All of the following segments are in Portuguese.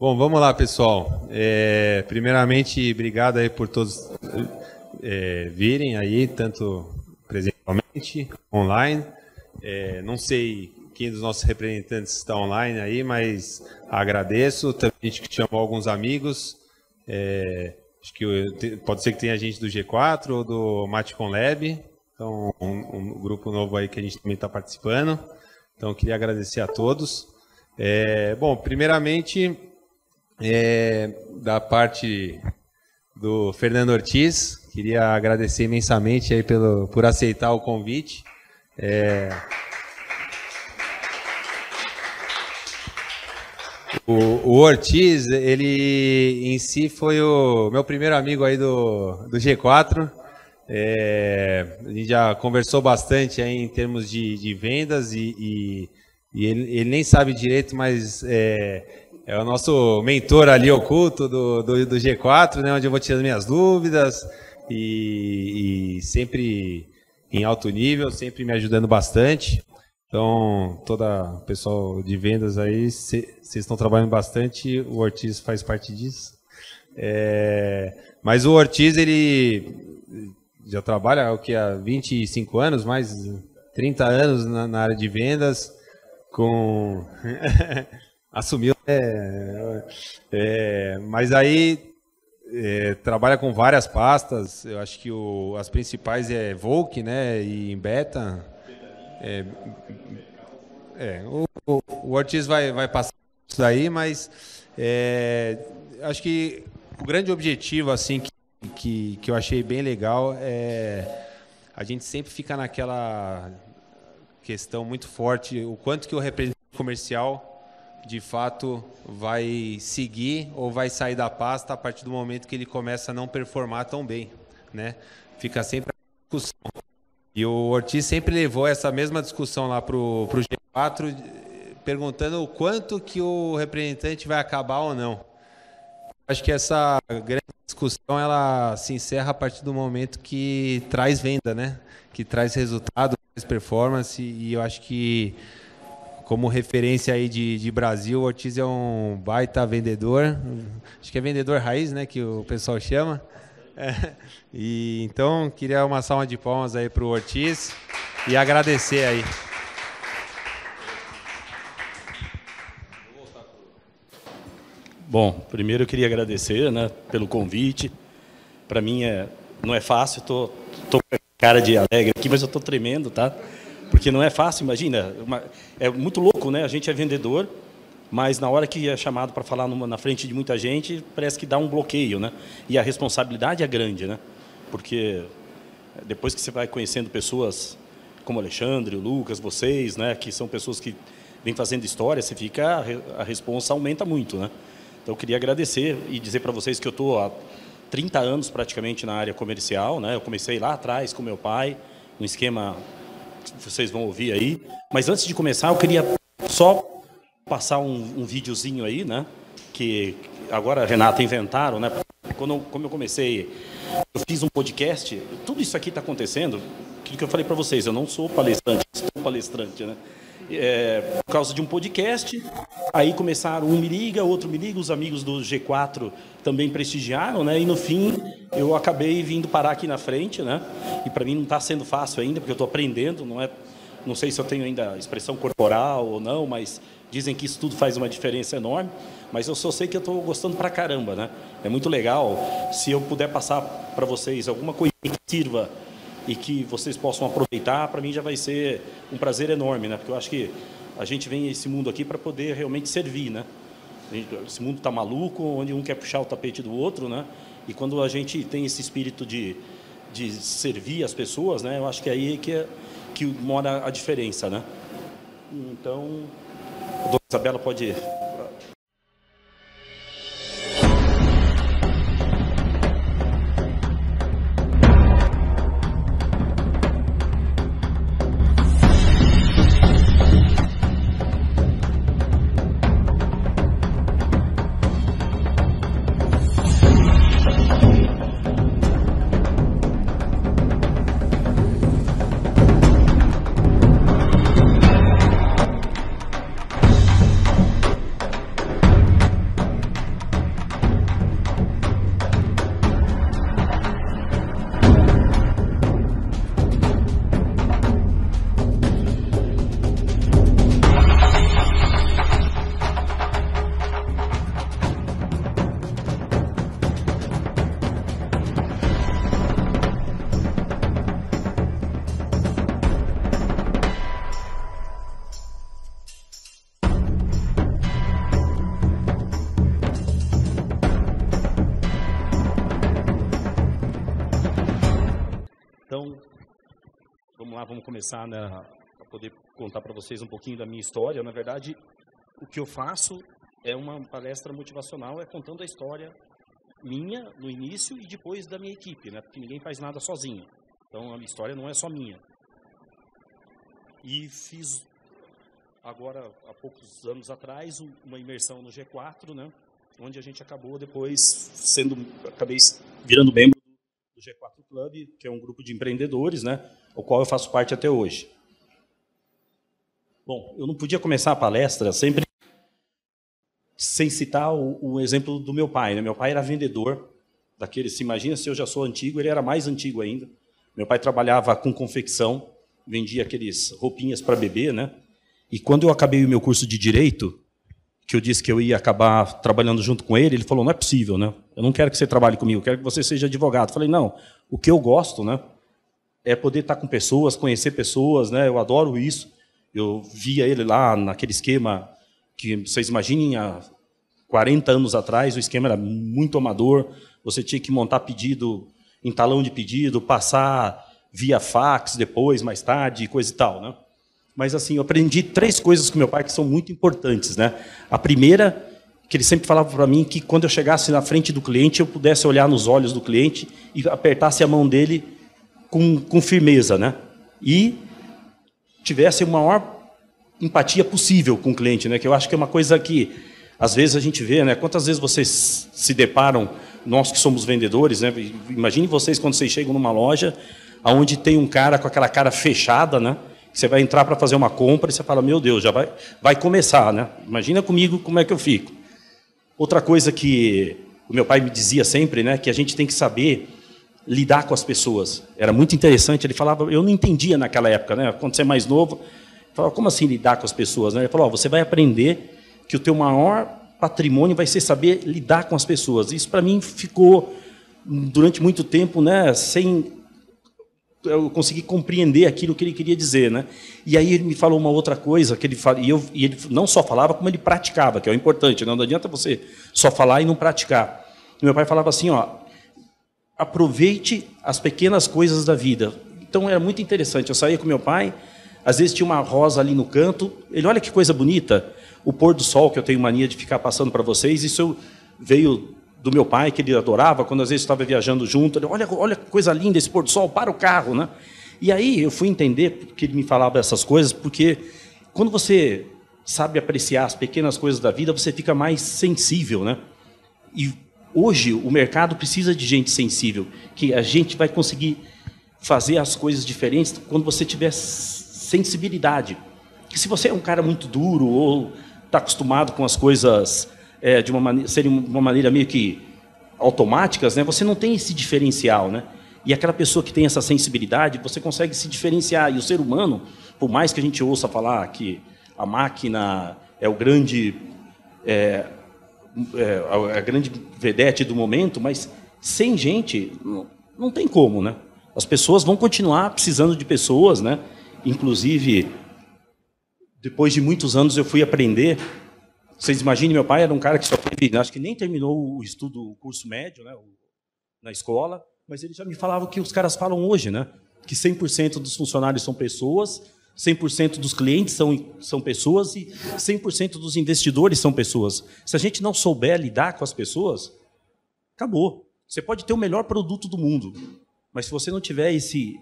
Bom, vamos lá, pessoal. Primeiramente, obrigado aí por todos virem aí, tanto presencialmente, online. Não sei quem dos nossos representantes está online aí, mas agradeço. Também a gente que chamou alguns amigos. Acho que pode ser que tenha gente do G4 ou do Matcom Lab. Então, um grupo novo aí que a gente também está participando. Então, eu queria agradecer a todos. Bom, primeiramente, da parte do Fernando Ortiz, queria agradecer imensamente aí por aceitar o convite. O Ortiz, ele em si foi o meu primeiro amigo aí do G4. A gente já conversou bastante aí em termos de vendas e ele nem sabe direito, mas é o nosso mentor ali oculto do G4, né, onde eu vou tirando minhas dúvidas e sempre em alto nível, sempre me ajudando bastante. Então, todo o pessoal de vendas aí, vocês estão trabalhando bastante, o Ortiz faz parte disso. Mas o Ortiz, ele já trabalha há 25 anos, mais 30 anos na área de vendas, assumiu, mas aí trabalha com várias pastas. Eu acho que as principais é Volk, né, e em Beta. O Ortiz vai passar isso daí, mas acho que o grande objetivo assim que eu achei bem legal a gente sempre fica naquela questão muito forte, o quanto que o representante comercial de fato vai seguir ou vai sair da pasta a partir do momento que ele começa a não performar tão bem, né? Fica sempre a discussão. E o Ortiz sempre levou essa mesma discussão lá para o G4, perguntando o quanto que o representante vai acabar ou não. Acho que essa grande discussão ela se encerra a partir do momento que traz venda, né? Que traz resultado, traz performance, e eu acho que como referência aí de Brasil, o Ortiz é um baita vendedor. Acho que é vendedor raiz, né, que o pessoal chama. E então, queria uma salva de palmas aí para o Ortiz e agradecer aí. Bom, primeiro eu queria agradecer, né, pelo convite. Para mim não é fácil, tô com cara de alegre aqui, mas eu tô tremendo, tá? Porque não é fácil, imagina, é muito louco, né? A gente é vendedor, mas na hora que é chamado para falar na frente de muita gente, parece que dá um bloqueio, né? E a responsabilidade é grande, né? Porque depois que você vai conhecendo pessoas como o Alexandre, o Lucas, vocês, né? Que são pessoas que vêm fazendo história, você fica, a responsa aumenta muito, né? Então eu queria agradecer e dizer para vocês que eu estou há 30 anos praticamente na área comercial, né? Eu comecei lá atrás com meu pai, no esquema que vocês vão ouvir aí. Mas antes de começar, eu queria só passar um videozinho aí, né? Que agora a Renata inventaram, né? Como eu comecei, eu fiz um podcast, tudo isso aqui está acontecendo, aquilo que eu falei para vocês, eu não sou palestrante, estou palestrante, né? Por causa de um podcast, aí começaram, um me liga, outro me liga, os amigos do G4 também prestigiaram, né? E no fim eu acabei vindo parar aqui na frente, né? E para mim não está sendo fácil ainda, porque eu estou aprendendo, não sei se eu tenho ainda expressão corporal ou não, mas dizem que isso tudo faz uma diferença enorme. Mas eu só sei que eu estou gostando pra caramba, né? É muito legal. Se eu puder passar para vocês alguma coisa que sirva e que vocês possam aproveitar, para mim já vai ser um prazer enorme, né? Porque eu acho que a gente vem a esse mundo aqui para poder realmente servir, né? Esse mundo está maluco, onde um quer puxar o tapete do outro, né? E quando a gente tem esse espírito de servir as pessoas, né? Eu acho que é aí que mora a diferença, né? Então, a dona Isabela pode... lá, vamos começar, né, a poder contar para vocês um pouquinho da minha história. Na verdade, o que eu faço é uma palestra motivacional, é contando a história minha no início e depois da minha equipe, né, porque ninguém faz nada sozinho. Então, a minha história não é só minha. E fiz, agora, há poucos anos atrás, uma imersão no G4, né, onde a gente acabou depois acabei virando membro do G4 Club, que é um grupo de empreendedores, né, o qual eu faço parte até hoje. Bom, eu não podia começar a palestra sempre sem citar o exemplo do meu pai, né? Meu pai era vendedor daqueles, se imagina se eu já sou antigo, ele era mais antigo ainda. Meu pai trabalhava com confecção, vendia aqueles roupinhas para bebê, né? E quando eu acabei o meu curso de Direito, que eu disse que eu ia acabar trabalhando junto com ele, ele falou, não é possível, né? Eu não quero que você trabalhe comigo, eu quero que você seja advogado. Eu falei, não, o que eu gosto, né, é poder estar com pessoas, conhecer pessoas, né? Eu adoro isso. Eu via ele lá naquele esquema que vocês imaginem, há 40 anos atrás, o esquema era muito amador, você tinha que montar pedido em talão de pedido, passar via fax depois, mais tarde, coisa e tal, né? Mas, assim, eu aprendi 3 coisas com meu pai que são muito importantes, né? A primeira, que ele sempre falava para mim, que quando eu chegasse na frente do cliente, eu pudesse olhar nos olhos do cliente e apertasse a mão dele com firmeza, né? E tivesse a maior empatia possível com o cliente, né? Que eu acho que é uma coisa que, às vezes, a gente vê, né? Quantas vezes vocês se deparam, nós que somos vendedores, né? Imagine vocês quando vocês chegam numa loja onde tem um cara com aquela cara fechada, né? Você vai entrar para fazer uma compra e você fala, meu Deus, já vai começar, né? Imagina comigo como é que eu fico. Outra coisa que o meu pai me dizia sempre, né? Que a gente tem que saber lidar com as pessoas. Era muito interessante, ele falava, eu não entendia naquela época, né? Quando você é mais novo, falava, como assim lidar com as pessoas, né? Ele falou, você vai aprender que o teu maior patrimônio vai ser saber lidar com as pessoas. Isso para mim ficou durante muito tempo, né, sem eu conseguir compreender aquilo que ele queria dizer, né? E aí ele me falou uma outra coisa que ele e ele não só falava como ele praticava, que é o importante, não adianta você só falar e não praticar. E meu pai falava assim, ó, aproveite as pequenas coisas da vida. Então era muito interessante. Eu saía com meu pai, às vezes tinha uma rosa ali no canto. Ele, olha que coisa bonita, o pôr do sol que eu tenho mania de ficar passando para vocês. Isso veio do meu pai, que ele adorava, quando às vezes estava viajando junto. Ele, olha que coisa linda esse pôr do sol, para o carro, né? E aí eu fui entender que ele me falava essas coisas, porque quando você sabe apreciar as pequenas coisas da vida, você fica mais sensível, né? E hoje o mercado precisa de gente sensível, que a gente vai conseguir fazer as coisas diferentes quando você tiver sensibilidade. Que se você é um cara muito duro ou está acostumado com as coisas serem de uma maneira meio que automáticas, né, você não tem esse diferencial, né? E aquela pessoa que tem essa sensibilidade, você consegue se diferenciar. E o ser humano, por mais que a gente ouça falar que a máquina é o grande a grande vedete do momento, mas sem gente não tem como, né? As pessoas vão continuar precisando de pessoas, né? Inclusive, depois de muitos anos eu fui aprender. Vocês imaginem, meu pai era um cara que só teve, acho que nem terminou o curso médio, né, na escola, mas ele já me falava o que os caras falam hoje, né? Que 100% dos funcionários são pessoas, 100% dos clientes são pessoas e 100% dos investidores são pessoas. Se a gente não souber lidar com as pessoas, acabou. Você pode ter o melhor produto do mundo, mas se você não tiver esse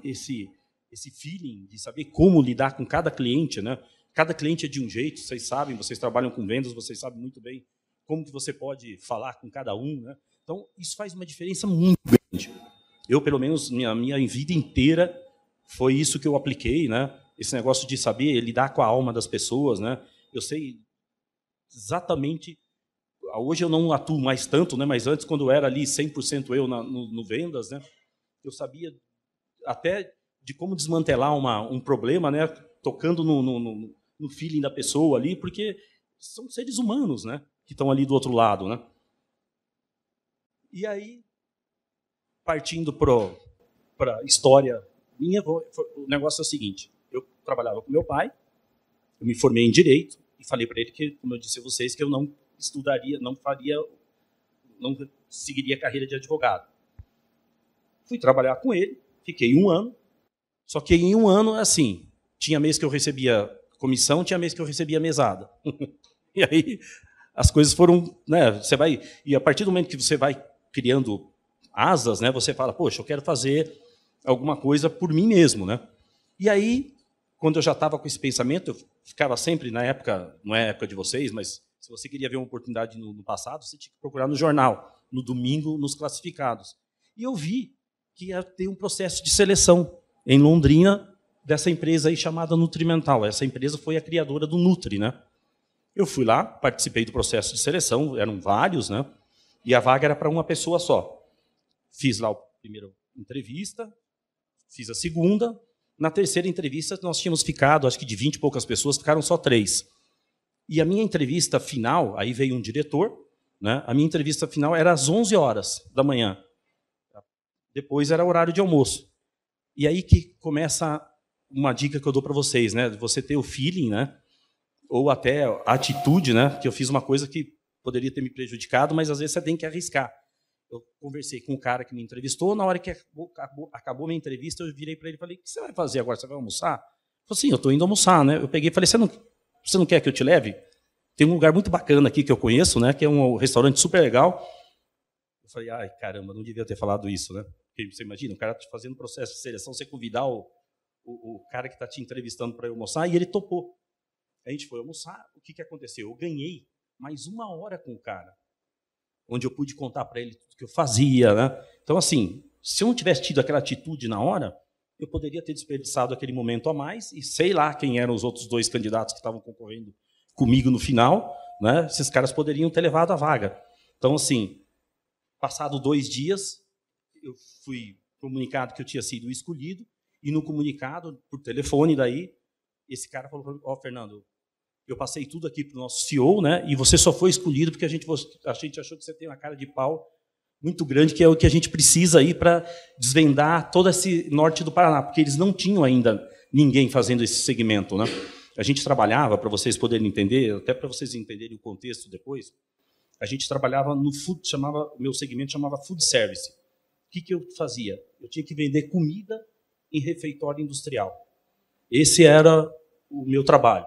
feeling de saber como lidar com cada cliente, né? Cada cliente é de um jeito, vocês sabem, vocês trabalham com vendas, vocês sabem muito bem como que você pode falar com cada um, né? Então, isso faz uma diferença muito grande. Eu, pelo menos, minha vida inteira, foi isso que eu apliquei, né? Esse negócio de saber lidar com a alma das pessoas, né? Eu sei exatamente... Hoje eu não atuo mais tanto, né? Mas antes, quando eu era ali 100% eu no vendas, né? Eu sabia até de como desmantelar um problema, né? Tocando no feeling da pessoa ali, porque são seres humanos, né? Que estão ali do outro lado, né? E aí, partindo para a história minha, o negócio é o seguinte: eu trabalhava com meu pai, eu me formei em Direito e falei para ele que, como eu disse a vocês, que eu não estudaria, não seguiria a carreira de advogado. Fui trabalhar com ele, fiquei 1 ano, Só que em um ano, assim, tinha mês que eu recebia comissão, tinha mês que eu recebia mesada. E aí as coisas foram, né, você vai, e a partir do momento que você vai criando asas, né, você fala, poxa, eu quero fazer alguma coisa por mim mesmo, né? E aí, quando eu já estava com esse pensamento, eu ficava sempre na época, não é a época de vocês, mas se você queria ver uma oportunidade no passado, você tinha que procurar no jornal, no domingo, nos classificados. E eu vi que ia ter um processo de seleção em Londrina dessa empresa aí chamada Nutrimental. Essa empresa foi a criadora do Nutri, né? Eu fui lá, participei do processo de seleção, eram vários, né? E a vaga era para uma pessoa só. Fiz lá a primeira entrevista, fiz a segunda. Na terceira entrevista, nós tínhamos ficado, acho que de 20 e poucas pessoas, ficaram só 3. E a minha entrevista final, aí veio um diretor, né? A minha entrevista final era às 11 horas da manhã. Depois era horário de almoço. E aí que começa uma dica que eu dou para vocês, né? Você ter o feeling, né? Ou até a atitude, né? Que eu fiz uma coisa que poderia ter me prejudicado, mas às vezes você tem que arriscar. Eu conversei com o cara que me entrevistou, na hora que acabou minha entrevista, eu virei para ele e falei, o que você vai fazer agora? Você vai almoçar? Ele falou, sim, eu estou indo almoçar, né? Eu peguei e falei, você não quer que eu te leve? Tem um lugar muito bacana aqui que eu conheço, né? Que é um restaurante super legal. Eu falei, ai, caramba, não devia ter falado isso, né? Porque você imagina, o cara te fazendo processo de seleção, você convidar o cara que está te entrevistando para ir almoçar, e ele topou. A gente foi almoçar, o que aconteceu? Eu ganhei mais 1 hora com o cara, onde eu pude contar para ele tudo que eu fazia, né? Então, assim, se eu não tivesse tido aquela atitude na hora, eu poderia ter desperdiçado aquele momento a mais, e sei lá quem eram os outros 2 candidatos que estavam concorrendo comigo no final, né? Esses caras poderiam ter levado a vaga. Então, assim, passado 2 dias, eu fui comunicado que eu tinha sido escolhido, e no comunicado, por telefone daí, esse cara falou para mim, Fernando, eu passei tudo aqui para o nosso CEO, né? E você só foi escolhido porque a gente achou que você tem uma cara de pau muito grande, que é o que a gente precisa aí para desvendar todo esse norte do Paraná, porque eles não tinham ainda ninguém fazendo esse segmento, né? A gente trabalhava, para vocês poderem entender, até para vocês entenderem o contexto depois, a gente trabalhava no food, o meu segmento chamava food service. O que eu fazia? Eu tinha que vender comida em refeitório industrial. Esse era o meu trabalho.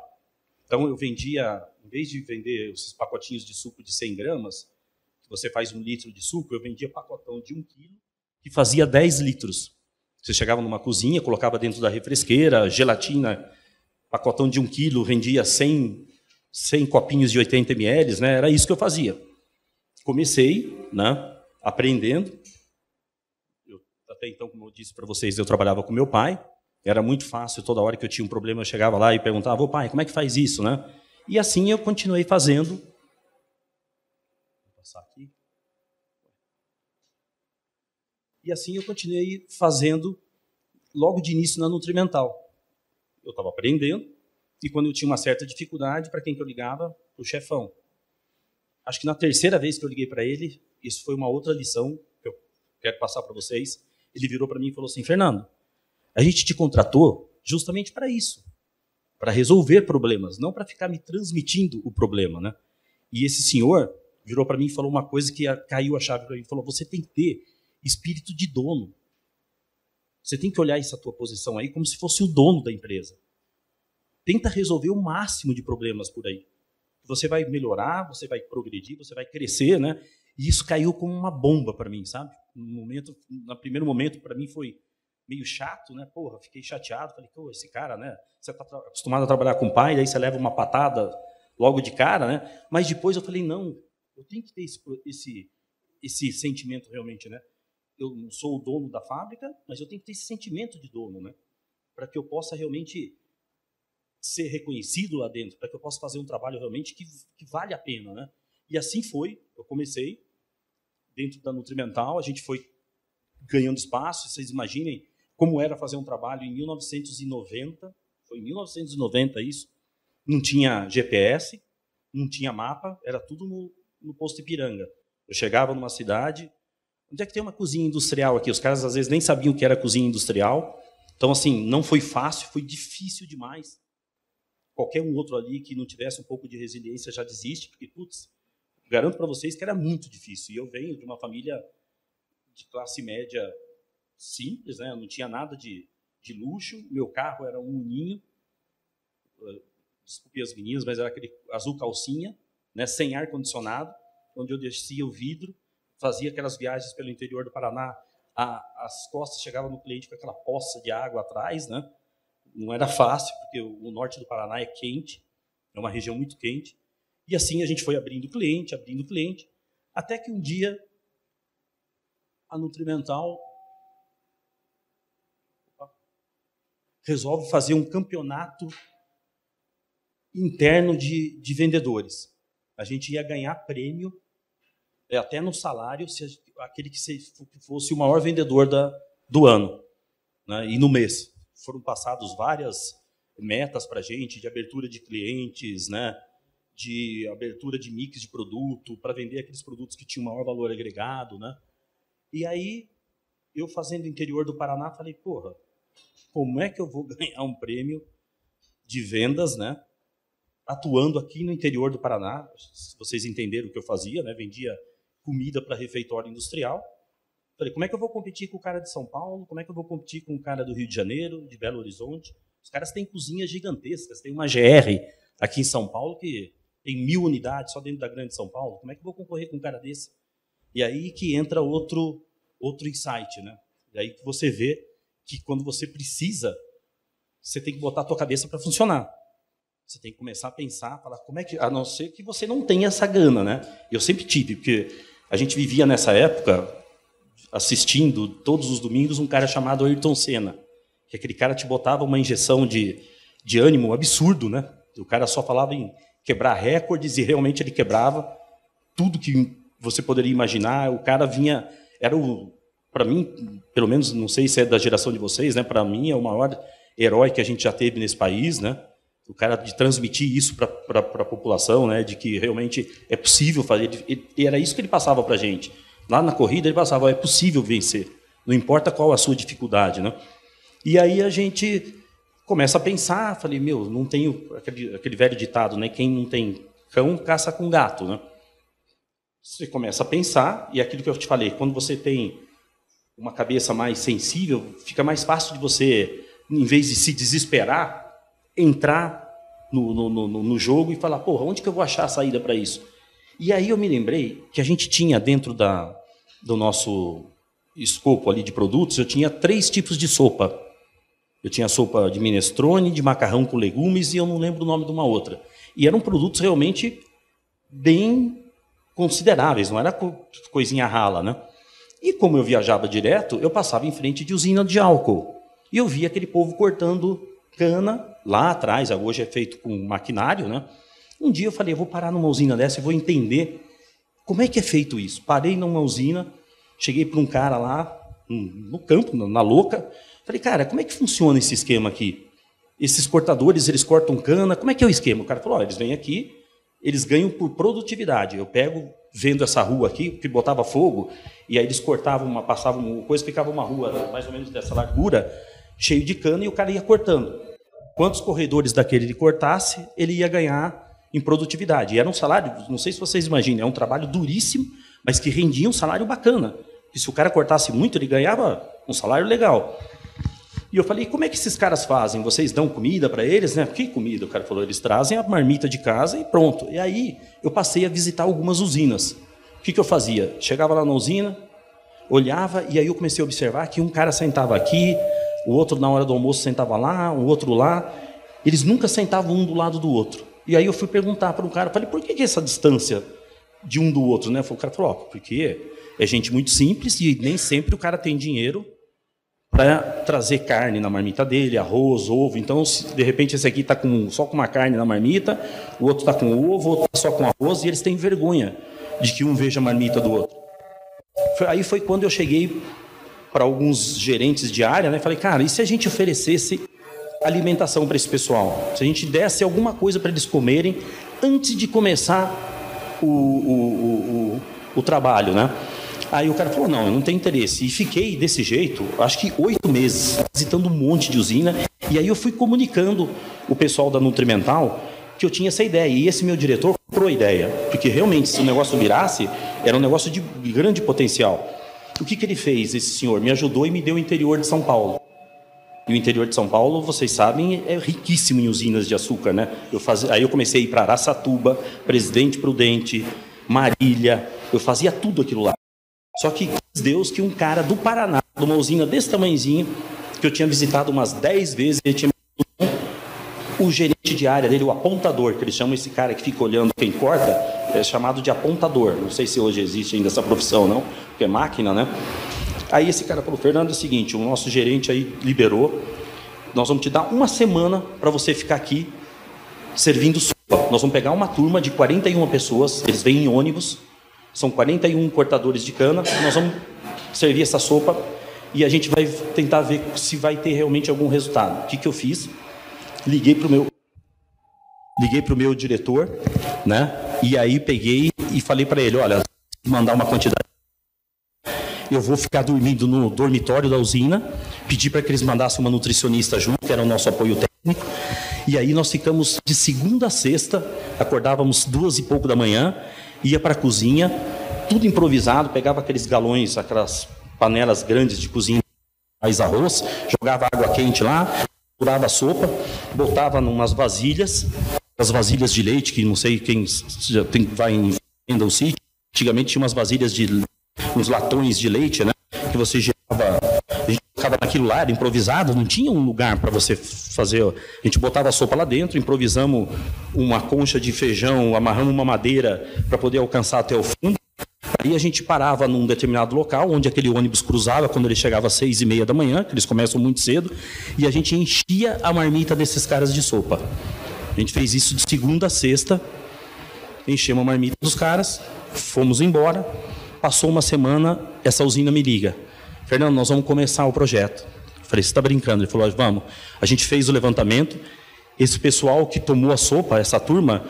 Então, eu vendia, em vez de vender esses pacotinhos de suco de 100 gramas, que você faz 1 litro de suco, eu vendia pacotão de 1 quilo, que fazia 10 litros. Você chegava numa cozinha, colocava dentro da refresqueira, gelatina, pacotão de 1 quilo, vendia 100 copinhos de 80 ml, né? Era isso que eu fazia. Comecei, né, aprendendo. Até então, como eu disse para vocês, eu trabalhava com meu pai. Era muito fácil, toda hora que eu tinha um problema, eu chegava lá e perguntava, pai, como é que faz isso, né? E assim eu continuei fazendo. Vou passar aqui. E assim eu continuei fazendo logo de início na Nutrimental. Eu estava aprendendo, e quando eu tinha uma certa dificuldade, para quem que eu ligava? Para o chefão. Acho que na terceira vez que eu liguei para ele, isso foi uma outra lição que eu quero passar para vocês, ele virou para mim e falou assim, Fernando, a gente te contratou justamente para isso, para resolver problemas, não para ficar me transmitindo o problema, né? E esse senhor virou para mim e falou uma coisa que caiu a chave para mim, falou, você tem que ter espírito de dono. Você tem que olhar essa tua posição aí como se fosse o dono da empresa. Tenta resolver o máximo de problemas por aí. Você vai melhorar, você vai progredir, você vai crescer, né? E isso caiu como uma bomba para mim, sabe? No primeiro momento, para mim foi meio chato, né? Porra, fiquei chateado. Falei, pô, esse cara, né? Você está acostumado a trabalhar com o pai, daí você leva uma patada logo de cara, né? Mas depois eu falei, não, eu tenho que ter esse sentimento realmente, né? Eu não sou o dono da fábrica, mas eu tenho que ter esse sentimento de dono, né? Para que eu possa realmente ser reconhecido lá dentro, para que eu possa fazer um trabalho realmente que vale a pena, né? E assim foi, eu comecei dentro da Nutrimental, a gente foi ganhando espaço, vocês imaginem como era fazer um trabalho em 1990, foi em 1990 isso, não tinha GPS, não tinha mapa, era tudo no posto Ipiranga. Eu chegava numa cidade, onde é que tem uma cozinha industrial aqui? Os caras às vezes nem sabiam o que era cozinha industrial, então assim, não foi fácil, foi difícil demais. Qualquer um outro ali que não tivesse um pouco de resiliência já desiste, porque, putz, garanto para vocês que era muito difícil. E eu venho de uma família de classe média simples, né? Não tinha nada de de luxo, meu carro era um Uninho, desculpe as meninas, mas era aquele azul calcinha, né, sem ar-condicionado, onde eu descia o vidro, fazia aquelas viagens pelo interior do Paraná, as costas chegavam no cliente com aquela poça de água atrás, né? Não era fácil, porque o norte do Paraná é quente, é uma região muito quente. E assim a gente foi abrindo cliente, até que um dia a Nutrimental resolve fazer um campeonato interno de vendedores. A gente ia ganhar prêmio, até no salário, se aquele que fosse o maior vendedor do ano, né? E no mês. Foram passados várias metas para a gente, de abertura de clientes, né? De abertura de mix de produto, para vender aqueles produtos que tinham maior valor agregado, né? E aí, eu fazendo o interior do Paraná, falei, porra, como é que eu vou ganhar um prêmio de vendas, né? Atuando aqui no interior do Paraná? Se vocês entenderam o que eu fazia, né? Vendia comida para refeitório industrial. Falei, como é que eu vou competir com o cara de São Paulo? Como é que eu vou competir com o cara do Rio de Janeiro, de Belo Horizonte? Os caras têm cozinhas gigantescas, tem uma GR aqui em São Paulo que tem 1000 unidades só dentro da grande São Paulo. Como é que eu vou concorrer com um cara desse? E aí que entra outro insight, né? E aí que você vê que quando você precisa, você tem que botar a tua cabeça para funcionar. Você tem que começar a pensar, falar, como é que, a não ser que você não tenha essa gana, né? Eu sempre tive, porque a gente vivia nessa época assistindo todos os domingos um cara chamado Ayrton Senna, que aquele cara te botava uma injeção de ânimo absurdo, né? O cara só falava em quebrar recordes e realmente ele quebrava tudo que você poderia imaginar. O cara vinha, para mim, pelo menos, não sei se é da geração de vocês, né? Para mim é o maior herói que a gente já teve nesse país, né? O cara de transmitir isso para a população, né? De que realmente é possível fazer. E era isso que ele passava para a gente. Lá na corrida ele passava, é possível vencer, não importa qual a sua dificuldade, né? E aí a gente começa a pensar, falei, não tenho aquele velho ditado, né? Quem não tem cão caça com gato, né? Você começa a pensar, e aquilo que eu te falei, quando você tem uma cabeça mais sensível, fica mais fácil de você, em vez de se desesperar, entrar no jogo e falar, porra, onde que eu vou achar a saída para isso? E aí eu me lembrei que a gente tinha dentro do nosso escopo ali de produtos, eu tinha 3 tipos de sopa. Eu tinha sopa de minestrone, de macarrão com legumes, e eu não lembro o nome de uma outra. E eram produtos realmente bem consideráveis, não era coisinha rala, né? E como eu viajava direto, eu passava em frente de usina de álcool. E eu via aquele povo cortando cana lá atrás, hoje é feito com maquinário, né? Um dia eu falei, eu vou parar numa usina dessa e vou entender como é que é feito isso. Parei numa usina, cheguei para um cara lá, no campo, na louca, falei, cara, como é que funciona esse esquema aqui? Esses cortadores, eles cortam cana, como é que é o esquema? O cara falou, eles vêm aqui, eles ganham por produtividade. Eu vendo essa rua aqui, que botava fogo, e aí eles cortavam, passavam uma coisa, ficava uma rua mais ou menos dessa largura, cheio de cana, e o cara ia cortando. Quantos corredores daquele ele cortasse, ele ia ganhar em produtividade. E era um salário, não sei se vocês imaginam, é um trabalho duríssimo, mas que rendia um salário bacana. E se o cara cortasse muito, ele ganhava um salário legal. E eu falei, como é que esses caras fazem? Vocês dão comida para eles, né? Que comida? O cara falou, eles trazem a marmita de casa e pronto. E aí eu passei a visitar algumas usinas. O que eu fazia? Chegava lá na usina, olhava, e aí eu comecei a observar que um cara sentava aqui, o outro na hora do almoço sentava lá, o outro lá. Eles nunca sentavam um do lado do outro. E aí eu fui perguntar para um cara, falei, por que essa distância de um do outro, né? O cara falou, porque é gente muito simples e nem sempre o cara tem dinheiro para trazer carne na marmita dele, arroz, ovo. Então, se de repente esse aqui está só com uma carne na marmita, o outro está com ovo, o outro está só com arroz, e eles têm vergonha de que um veja a marmita do outro. Aí foi quando eu cheguei para alguns gerentes de área, né? Falei, cara, e se a gente oferecesse alimentação para esse pessoal? Se a gente desse alguma coisa para eles comerem antes de começar o trabalho, né? Aí o cara falou, não, eu não tenho interesse. E fiquei desse jeito, acho que 8 meses, visitando um monte de usina. E aí eu fui comunicando o pessoal da Nutrimental que eu tinha essa ideia. E esse meu diretor comprou a ideia. Porque realmente, se o negócio virasse, era um negócio de grande potencial. O que ele fez, esse senhor? Me ajudou e me deu o interior de São Paulo. E o interior de São Paulo, vocês sabem, é riquíssimo em usinas de açúcar, né? Aí eu comecei a ir para Araçatuba, Presidente Prudente, Marília, eu fazia tudo aquilo lá. Só que Deus que um cara do Paraná, de uma usina desse tamanhozinho, que eu tinha visitado umas 10 vezes, ele tinha o gerente de área dele, o apontador, que eles chamam esse cara que fica olhando quem corta, é chamado de apontador. Não sei se hoje existe ainda essa profissão, não, porque é máquina, né? Aí esse cara falou, Fernando, é o seguinte, o nosso gerente aí liberou, nós vamos te dar uma semana para você ficar aqui servindo sopa. Nós vamos pegar uma turma de 41 pessoas, eles vêm em ônibus, são 41 cortadores de cana, nós vamos servir essa sopa e a gente vai tentar ver se vai ter realmente algum resultado. O que eu fiz? Liguei para o meu diretor, né? E aí peguei e falei para ele, olha, mandar uma quantidade. Eu vou ficar dormindo no dormitório da usina, pedi para que eles mandassem uma nutricionista junto, que era o nosso apoio técnico. E aí nós ficamos de segunda a sexta, acordávamos 2h pouco da manhã, ia para a cozinha, tudo improvisado, pegava aqueles galões, aquelas panelas grandes de cozinha, mais arroz, jogava água quente lá, curava a sopa, botava em umas vasilhas, as vasilhas de leite, que não sei quem já vai em venda ou sítio, antigamente tinha umas vasilhas de uns latões de leite, né, que você girava, a gente colocava naquilo lá, era improvisado, não tinha um lugar para você fazer, a gente botava a sopa lá dentro, improvisamos uma concha de feijão, amarramos uma madeira para poder alcançar até o fundo. Aí a gente parava num determinado local, onde aquele ônibus cruzava quando ele chegava às 6h30 da manhã, que eles começam muito cedo, e a gente enchia a marmita desses caras de sopa. A gente fez isso de segunda a sexta, enchemos a marmita dos caras, fomos embora, passou uma semana, essa usina me liga. Fernando, nós vamos começar o projeto. Eu falei, você está brincando? Ele falou, vamos. A gente fez o levantamento, esse pessoal que tomou a sopa, essa turma,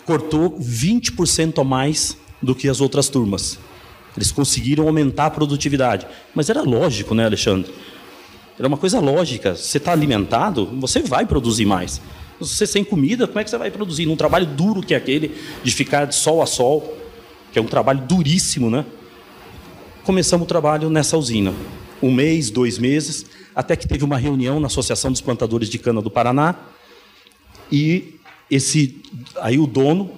cortou 20% a mais do que as outras turmas. Eles conseguiram aumentar a produtividade. Mas era lógico, né, Alexandre? Era uma coisa lógica. Você está alimentado, você vai produzir mais. Você sem comida, como é que você vai produzir? Num trabalho duro que é aquele, de ficar de sol a sol, que é um trabalho duríssimo, né? Começamos o trabalho nessa usina. 1 mês, 2 meses, até que teve uma reunião na Associação dos Plantadores de Cana do Paraná, e aí o dono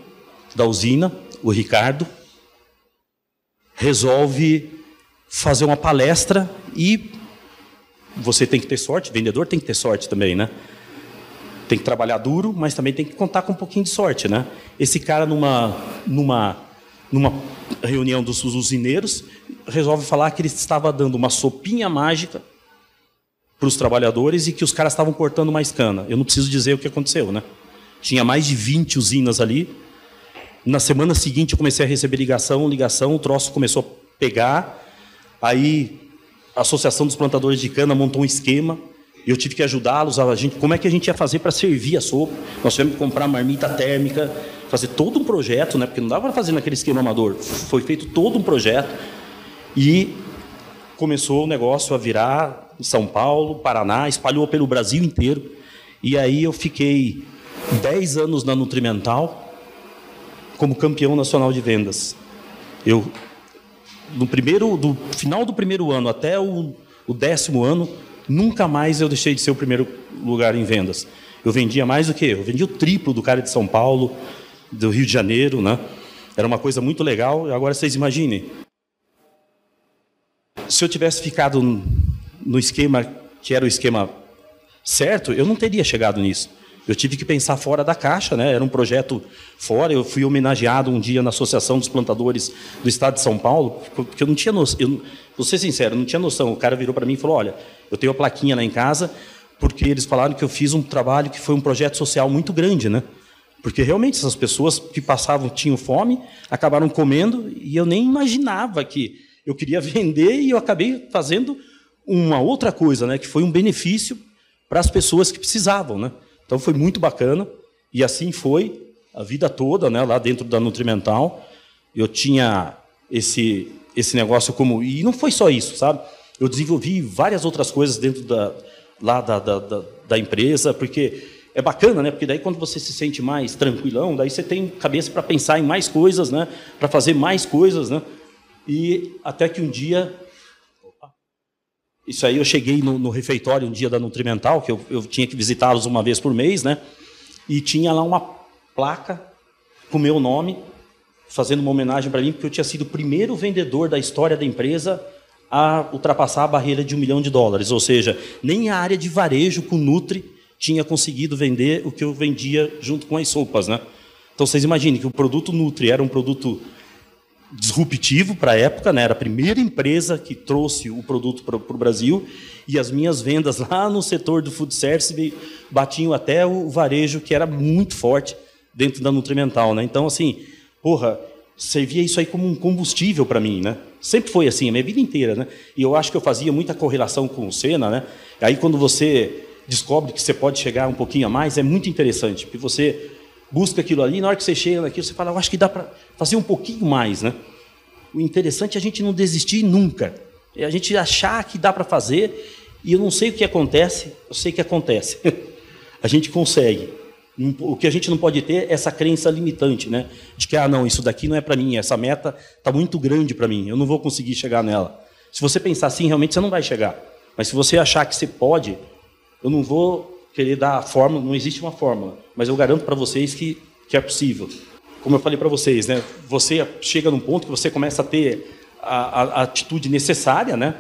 da usina, o Ricardo, resolve fazer uma palestra, e você tem que ter sorte, vendedor tem que ter sorte também, né? Tem que trabalhar duro, mas também tem que contar com um pouquinho de sorte, né? Esse cara, numa reunião dos usineiros, resolve falar que ele estava dando uma sopinha mágica para os trabalhadores e que os caras estavam cortando mais cana. Eu não preciso dizer o que aconteceu, né? Tinha mais de 20 usinas ali. Na semana seguinte eu comecei a receber ligação, o troço começou a pegar. Aí a Associação dos Plantadores de Cana montou um esquema. Eu tive que ajudá-los, como é que a gente ia fazer para servir a sopa. Nós tivemos que comprar marmita térmica, fazer todo um projeto, né? Porque não dava para fazer naquele esquema amador. Foi feito todo um projeto e começou o negócio a virar em São Paulo, Paraná, espalhou pelo Brasil inteiro. E aí eu fiquei 10 anos na Nutrimental como campeão nacional de vendas. Do final do primeiro ano até o 10º ano, nunca mais eu deixei de ser o primeiro lugar em vendas. Eu vendia mais do que eu vendia o triplo do cara de São Paulo, do Rio de Janeiro, né? Era uma coisa muito legal. Agora vocês imaginem, se eu tivesse ficado no esquema que era o esquema certo, eu não teria chegado nisso. Eu tive que pensar fora da caixa, né? Era um projeto fora. Eu fui homenageado um dia na Associação dos Plantadores do Estado de São Paulo, porque eu não tinha noção. Vou ser sincero, eu não tinha noção. O cara virou para mim e falou, olha, eu tenho a plaquinha lá em casa, porque eles falaram que eu fiz um trabalho que foi um projeto social muito grande, né? Porque realmente essas pessoas que passavam, tinham fome, acabaram comendo, e eu nem imaginava que eu queria vender, e eu acabei fazendo uma outra coisa, né? Que foi um benefício para as pessoas que precisavam, né? Então foi muito bacana, e assim foi a vida toda, né? Lá dentro da Nutrimental, eu tinha esse negócio como... E não foi só isso, sabe? Eu desenvolvi várias outras coisas dentro da empresa, porque é bacana, né? Porque daí quando você se sente mais tranquilão, daí você tem cabeça para pensar em mais coisas, né? Para fazer mais coisas, né? E até que um dia... Isso aí eu cheguei no refeitório um dia da Nutrimental, que eu tinha que visitá-los uma vez por mês, né? E tinha lá uma placa com o meu nome, fazendo uma homenagem para mim, porque eu tinha sido o primeiro vendedor da história da empresa a ultrapassar a barreira de $1 milhão. Ou seja, nem a área de varejo com Nutri tinha conseguido vender o que eu vendia junto com as sopas, né? Então, vocês imaginem que o produto Nutri era um produto disruptivo para a época, né? Era a primeira empresa que trouxe o produto para o Brasil, e as minhas vendas lá no setor do food service batiam até o varejo, que era muito forte dentro da Nutrimental, né? Então, assim, servia isso aí como um combustível para mim, né? Sempre foi assim, a minha vida inteira, né? E eu acho que eu fazia muita correlação com o Senna, né? Aí, quando você descobre que você pode chegar um pouquinho a mais, é muito interessante, porque você busca aquilo ali, e na hora que você chega naquilo, você fala, eu acho que dá para fazer um pouquinho mais, né? O interessante é a gente não desistir nunca, é a gente achar que dá para fazer, e eu não sei o que acontece, eu sei que acontece. A gente consegue. O que a gente não pode ter é essa crença limitante, né? De que, não, isso daqui não é para mim, essa meta está muito grande para mim, eu não vou conseguir chegar nela. Se você pensar assim, realmente você não vai chegar. Mas se você achar que você pode, eu não vou querer dar a fórmula, não existe uma fórmula, mas eu garanto para vocês que é possível. Como eu falei para vocês, né? Você chega num ponto que você começa a ter a atitude necessária, né?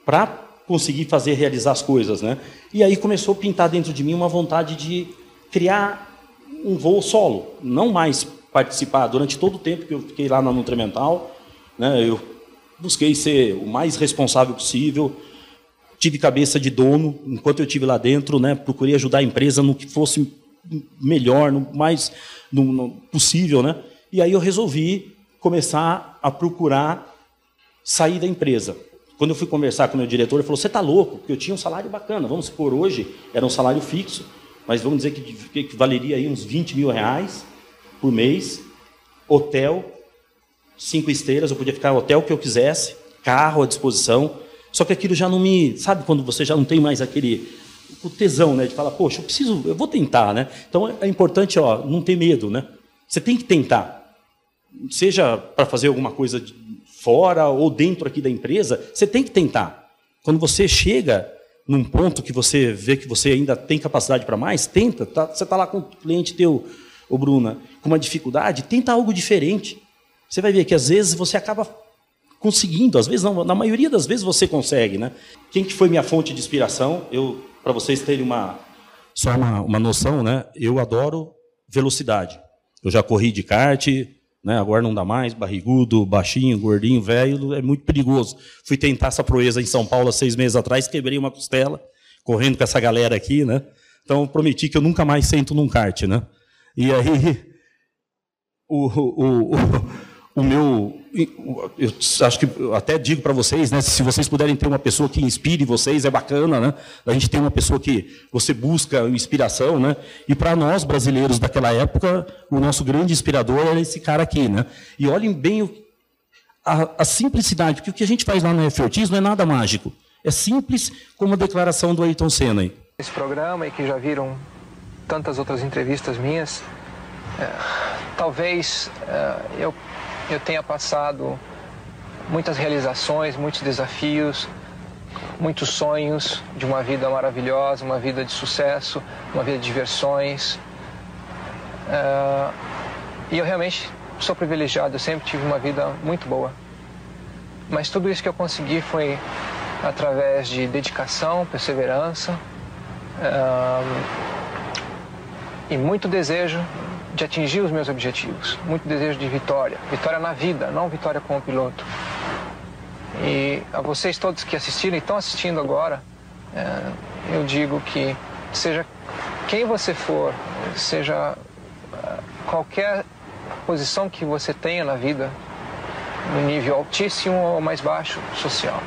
Para conseguir realizar as coisas, né? E aí começou a pintar dentro de mim uma vontade de criar um voo solo, não mais participar. Durante todo o tempo que eu fiquei lá na Nutrimental, né? Eu busquei ser o mais responsável possível. Tive cabeça de dono, enquanto eu estive lá dentro, né, procurei ajudar a empresa no que fosse melhor, no mais possível, né? E aí eu resolvi começar a procurar sair da empresa. Quando eu fui conversar com o meu diretor, ele falou, você está louco? Porque eu tinha um salário bacana, vamos supor, hoje era um salário fixo, mas vamos dizer que valeria aí uns R$20 mil por mês, hotel, 5 estrelas, eu podia ficar no hotel que eu quisesse, carro à disposição. Só que aquilo já não me... Sabe quando você já não tem mais o tesão, né? De falar, poxa, eu vou tentar, né? Então, é importante, não ter medo, né? Você tem que tentar. Seja para fazer alguma coisa fora ou dentro aqui da empresa, você tem que tentar. Quando você chega num ponto que você vê que você ainda tem capacidade para mais, tenta. Você está lá com um cliente teu, ô Bruna, com uma dificuldade, tenta algo diferente. Você vai ver que, às vezes, você acaba conseguindo, às vezes não, na maioria das vezes você consegue, né? Quem que foi minha fonte de inspiração? Para vocês terem só uma noção, né? Eu adoro velocidade. Eu já corri de kart, né? Agora não dá mais, barrigudo, baixinho, gordinho, velho, é muito perigoso. Fui tentar essa proeza em São Paulo há 6 meses atrás, quebrei uma costela, correndo com essa galera aqui, né? Então, eu prometi que eu nunca mais sento num kart, né? E aí, o meu... Eu acho que eu até digo para vocês, né, se vocês puderem ter uma pessoa que inspire vocês, é bacana, né? A gente tem uma pessoa que você busca inspiração, né? E para nós, brasileiros daquela época, o nosso grande inspirador era esse cara aqui, né? E olhem bem a simplicidade, porque o que a gente faz lá no F-Ortiz não é nada mágico. É simples como a declaração do Ayrton Senna aí. Esse programa, e que já viram tantas outras entrevistas minhas, talvez eu tenha passado muitas realizações, muitos desafios, muitos sonhos de uma vida maravilhosa, uma vida de sucesso, uma vida de diversões. E eu realmente sou privilegiado, eu sempre tive uma vida muito boa. Mas tudo isso que eu consegui foi através de dedicação, perseverança e muito desejo de atingir os meus objetivos, muito desejo de vitória na vida, não vitória como piloto. E a vocês todos que assistiram e estão assistindo agora, eu digo que seja quem você for, seja qualquer posição que você tenha na vida, no nível altíssimo ou mais baixo social,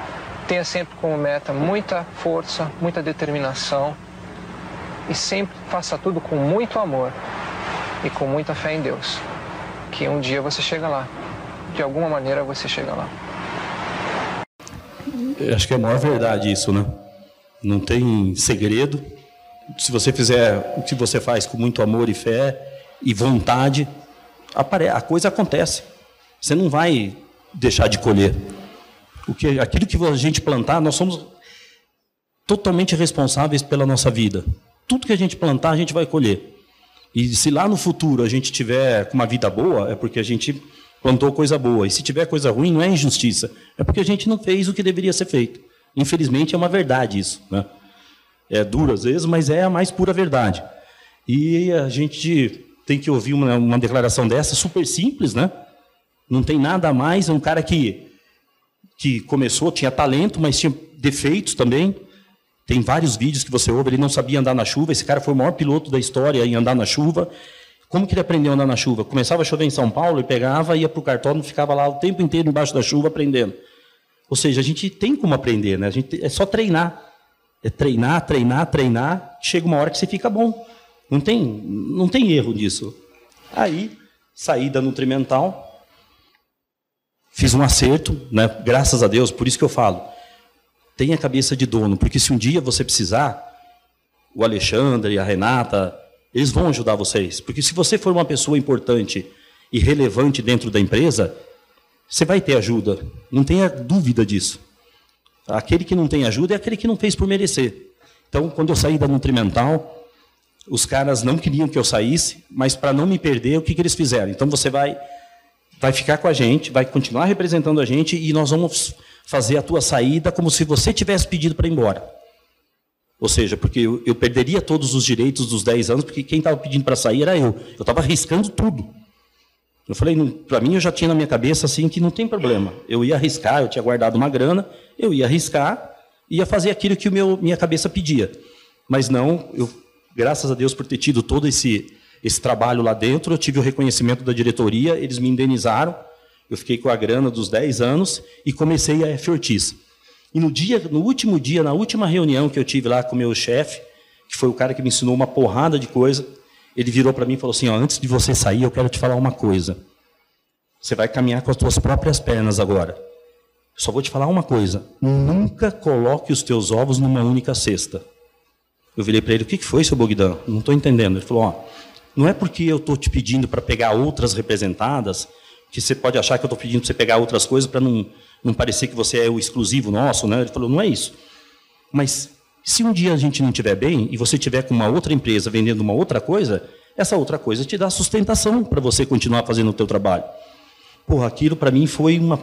tenha sempre como meta muita força, muita determinação e sempre faça tudo com muito amor e com muita fé em Deus, que um dia você chega lá. De alguma maneira você chega lá. Eu acho que é a maior verdade isso, né? Não tem segredo. Se você fizer o que você faz com muito amor e fé e vontade, a coisa acontece. Você não vai deixar de colher. Aquilo que a gente plantar, nós somos totalmente responsáveis pela nossa vida. Tudo que a gente plantar, a gente vai colher. E se lá no futuro a gente tiver com uma vida boa, é porque a gente plantou coisa boa. E se tiver coisa ruim, não é injustiça. É porque a gente não fez o que deveria ser feito. Infelizmente, é uma verdade isso, né? É duro às vezes, mas é a mais pura verdade. E a gente tem que ouvir uma declaração dessa, super simples, né? Não tem nada a mais. É um cara que começou, tinha talento, mas tinha defeitos também. Tem vários vídeos que você ouve, ele não sabia andar na chuva. Esse cara foi o maior piloto da história em andar na chuva. Como que ele aprendeu a andar na chuva? Começava a chover em São Paulo, ele pegava, ia para o cartódromo, ficava lá o tempo inteiro embaixo da chuva aprendendo. Ou seja, a gente tem como aprender, né? É só treinar. É treinar, treinar, treinar. Chega uma hora que você fica bom. Não tem erro disso. Aí, saí da Nutrimental, fiz um acerto, né? Graças a Deus, por isso que eu falo. Tenha cabeça de dono, porque se um dia você precisar, o Alexandre, a Renata, eles vão ajudar vocês. Porque se você for uma pessoa importante e relevante dentro da empresa, você vai ter ajuda. Não tenha dúvida disso. Aquele que não tem ajuda é aquele que não fez por merecer. Então, quando eu saí da Nutrimental, os caras não queriam que eu saísse, mas para não me perder, o que eles fizeram? Então, você vai ficar com a gente, vai continuar representando a gente e nós vamos fazer a tua saída como se você tivesse pedido para ir embora. Ou seja, porque eu perderia todos os direitos dos 10 anos, porque quem estava pedindo para sair era eu. Eu estava arriscando tudo. Eu falei, para mim, eu já tinha na minha cabeça assim que não tem problema. Eu ia arriscar, eu tinha guardado uma grana, eu ia arriscar, ia fazer aquilo que minha cabeça pedia. Mas não, graças a Deus por ter tido todo esse trabalho lá dentro, eu tive o reconhecimento da diretoria, eles me indenizaram, eu fiquei com a grana dos 10 anos e comecei a F Ortiz. E no último dia, na última reunião que eu tive lá com o meu chefe, que foi o cara que me ensinou uma porrada de coisa, ele virou para mim e falou assim, antes de você sair, eu quero te falar uma coisa. Você vai caminhar com as suas próprias pernas agora. Só vou te falar uma coisa. Nunca coloque os teus ovos numa única cesta. Eu virei para ele, o que foi, seu Bogdan? Não estou entendendo. Ele falou, não é porque eu estou te pedindo para pegar outras representadas, que você pode achar que eu estou pedindo para você pegar outras coisas para não parecer que você é o exclusivo nosso, né? Ele falou, não é isso. Mas se um dia a gente não estiver bem e você estiver com uma outra empresa vendendo uma outra coisa, essa outra coisa te dá sustentação para você continuar fazendo o teu trabalho. Porra, aquilo para mim foi um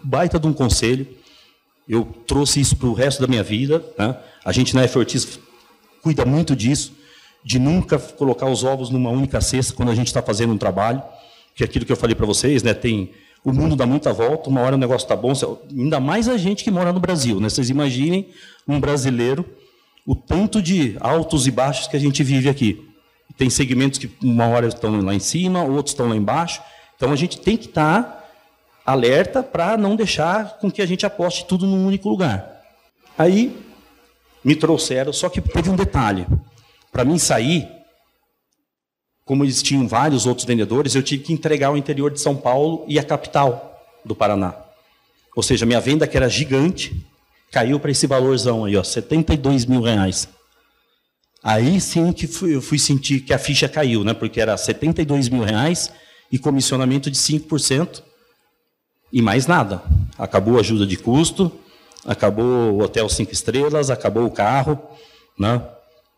baita de um conselho. Eu trouxe isso para o resto da minha vida, né? A gente na F Ortiz cuida muito disso, de nunca colocar os ovos numa única cesta quando a gente está fazendo um trabalho, que é aquilo que eu falei para vocês, né? O mundo dá muita volta, uma hora o negócio está bom, ainda mais a gente que mora no Brasil, né? Vocês imaginem um brasileiro, o tanto de altos e baixos que a gente vive aqui. Tem segmentos que uma hora estão lá em cima, outros estão lá embaixo, então a gente tem que estar alerta para não deixar com que a gente aposte tudo num único lugar. Aí me trouxeram, só que teve um detalhe. Para mim sair, como eles tinham vários outros vendedores, eu tive que entregar o interior de São Paulo e a capital do Paraná. Ou seja, minha venda, que era gigante, caiu para esse valorzão aí, R$72 mil. Aí sim que eu fui sentir que a ficha caiu, né? Porque era R$72 mil e comissionamento de 5%. E mais nada. Acabou a ajuda de custo, acabou o hotel 5 estrelas, acabou o carro, né?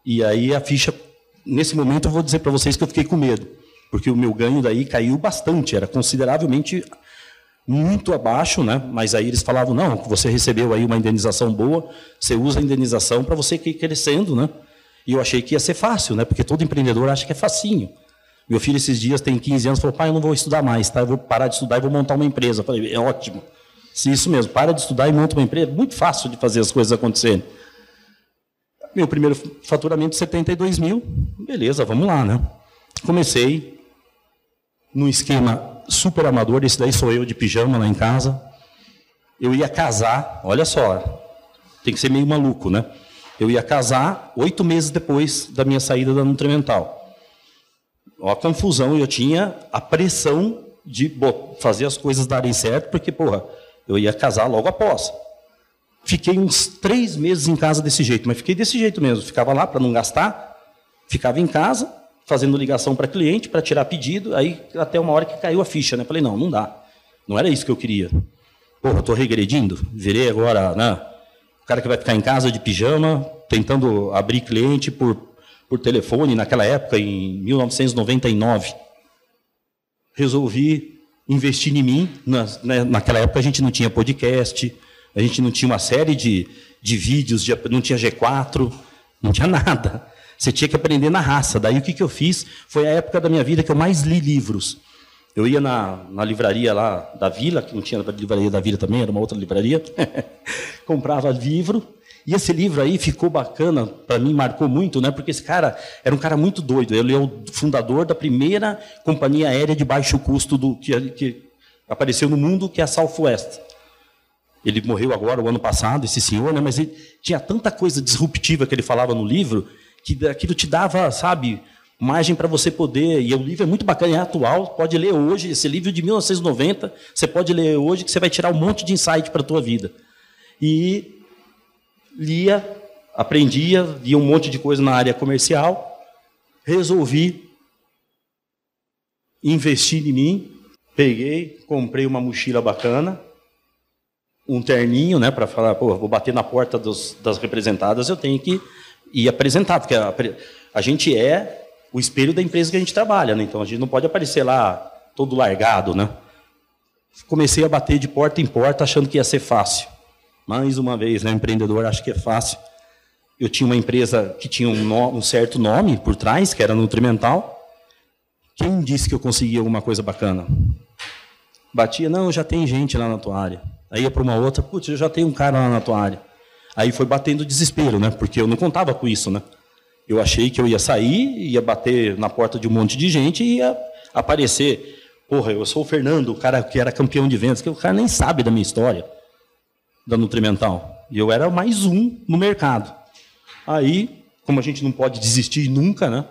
E aí a ficha, nesse momento eu vou dizer para vocês que eu fiquei com medo, porque o meu ganho daí caiu bastante, era consideravelmente muito abaixo, né? Mas aí eles falavam, não, você recebeu aí uma indenização boa, você usa a indenização para você ir crescendo, né? E eu achei que ia ser fácil, né? Porque todo empreendedor acha que é facinho. Meu filho esses dias tem 15 anos, falou, pai, eu não vou estudar mais, tá? Eu vou parar de estudar e vou montar uma empresa. Eu falei, é ótimo. Se isso mesmo, para de estudar e monta uma empresa, muito fácil de fazer as coisas acontecerem. Meu primeiro faturamento, 72 mil, beleza, vamos lá, né? Comecei num esquema super amador, esse daí sou eu de pijama lá em casa. Eu ia casar, olha só, tem que ser meio maluco, né? Eu ia casar 8 meses depois da minha saída da Nutrimental. Olha a confusão, eu tinha a pressão de fazer as coisas darem certo, porque, porra, eu ia casar logo após. Fiquei uns 3 meses em casa desse jeito, mas fiquei desse jeito mesmo. Ficava lá para não gastar, ficava em casa, fazendo ligação para cliente, para tirar pedido, aí até uma hora que caiu a ficha, né? Falei, não dá. Não era isso que eu queria. Porra, eu estou regredindo, virei agora, né, O cara que vai ficar em casa de pijama, tentando abrir cliente por telefone, naquela época, em 1999. Resolvi investir em mim. Naquela época a gente não tinha podcast, a gente não tinha uma série de vídeos, não tinha G4, não tinha nada. Você tinha que aprender na raça. Daí o que eu fiz? Foi a época da minha vida que eu mais li livros. Eu ia na livraria lá da Vila, que não tinha livraria da Vila também, era uma outra livraria, comprava livro, e esse livro aí ficou bacana, para mim marcou muito, né? Porque esse cara era um cara muito doido. Ele é o fundador da primeira companhia aérea de baixo custo que apareceu no mundo, que é a Southwest. Ele morreu agora, o ano passado, esse senhor, né? Mas ele tinha tanta coisa disruptiva que ele falava no livro, que aquilo te dava, sabe, margem para você poder... E o livro é muito bacana, é atual, pode ler hoje, esse livro de 1990, você pode ler hoje, que você vai tirar um monte de insight para a tua vida. E lia, aprendia, via um monte de coisa na área comercial, resolvi investir em mim, peguei, comprei uma mochila bacana, um terninho, né, para falar, pô, vou bater na porta das representadas, eu tenho que ir apresentar, porque a gente é o espelho da empresa que a gente trabalha, né? Então a gente não pode aparecer lá todo largado, né? Comecei a bater de porta em porta achando que ia ser fácil. Mais uma vez, né, empreendedor acha que é fácil. Eu tinha uma empresa que tinha um certo nome por trás, que era Nutrimental. Quem disse que eu conseguia alguma coisa bacana? Batia, não, já tem gente lá na tua área. Aí ia para uma outra, putz, eu já tenho um cara lá na tua área. Aí foi batendo desespero, né? Porque eu não contava com isso, né? Eu achei que eu ia sair, ia bater na porta de um monte de gente e ia aparecer. Porra, eu sou o Fernando, o cara que era campeão de vendas, que o cara nem sabe da minha história, da Nutrimental. E eu era mais um no mercado. Aí, como a gente não pode desistir nunca, né?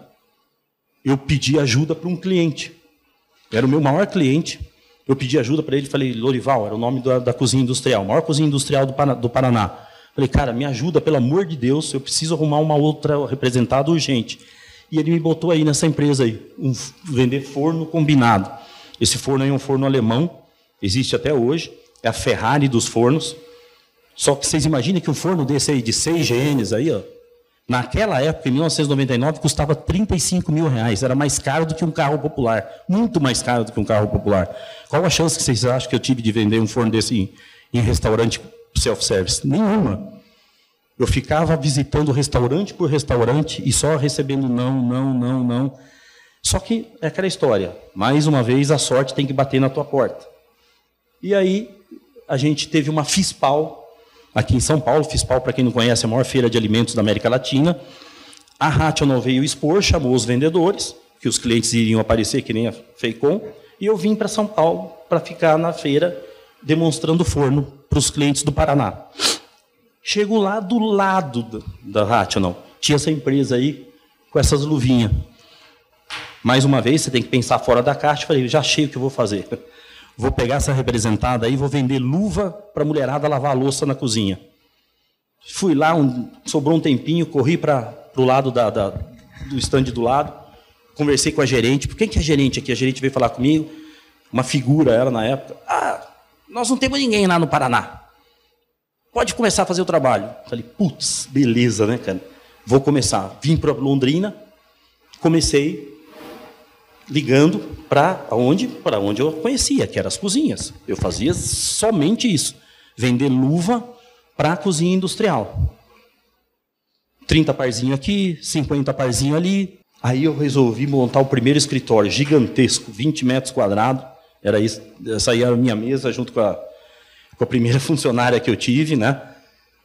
Eu pedi ajuda para um cliente. Era o meu maior cliente. Eu pedi ajuda para ele, falei, Lorival, era o nome da cozinha industrial, a maior cozinha industrial do Paraná. Falei, cara, me ajuda, pelo amor de Deus, eu preciso arrumar uma outra representada urgente. E ele me botou aí nessa empresa aí, vender forno combinado. Esse forno aí é um forno alemão, existe até hoje, é a Ferrari dos fornos. Só que vocês imaginem que um forno desse aí, de 6 GNs aí, ó, naquela época, em 1999, custava R$35 mil. Era mais caro do que um carro popular. Muito mais caro do que um carro popular. Qual a chance que vocês acham que eu tive de vender um forno desse em restaurante self-service? Nenhuma. Eu ficava visitando restaurante por restaurante e só recebendo não. Só que é aquela história. Mais uma vez, a sorte tem que bater na tua porta. E aí, a gente teve uma FISPAL, aqui em São Paulo. FISPAL, para quem não conhece, é a maior feira de alimentos da América Latina. A Rational veio expor, chamou os vendedores, que os clientes iriam aparecer, que nem a Feicom, e eu vim para São Paulo para ficar na feira demonstrando forno para os clientes do Paraná. Chego lá do lado da Rational, tinha essa empresa aí com essas luvinhas. Mais uma vez, você tem que pensar fora da caixa. Falei, já achei o que eu vou fazer. Vou pegar essa representada aí, vou vender luva para a mulherada lavar a louça na cozinha. Fui lá, sobrou um tempinho, corri para o lado do stand do lado, conversei com a gerente. Por que é a gerente aqui? A gerente veio falar comigo, uma figura, ela na época. Nós não temos ninguém lá no Paraná. Pode começar a fazer o trabalho. Falei, putz, beleza, né, cara? Vou começar. Vim para Londrina, comecei ligando para onde eu conhecia, que eram as cozinhas. Eu fazia somente isso. Vender luva para a cozinha industrial. 30 parzinho aqui, 50 parzinho ali. Aí eu resolvi montar o primeiro escritório gigantesco, 20 metros quadrados. Era isso, essa aí era a minha mesa, junto com a primeira funcionária que eu tive, né?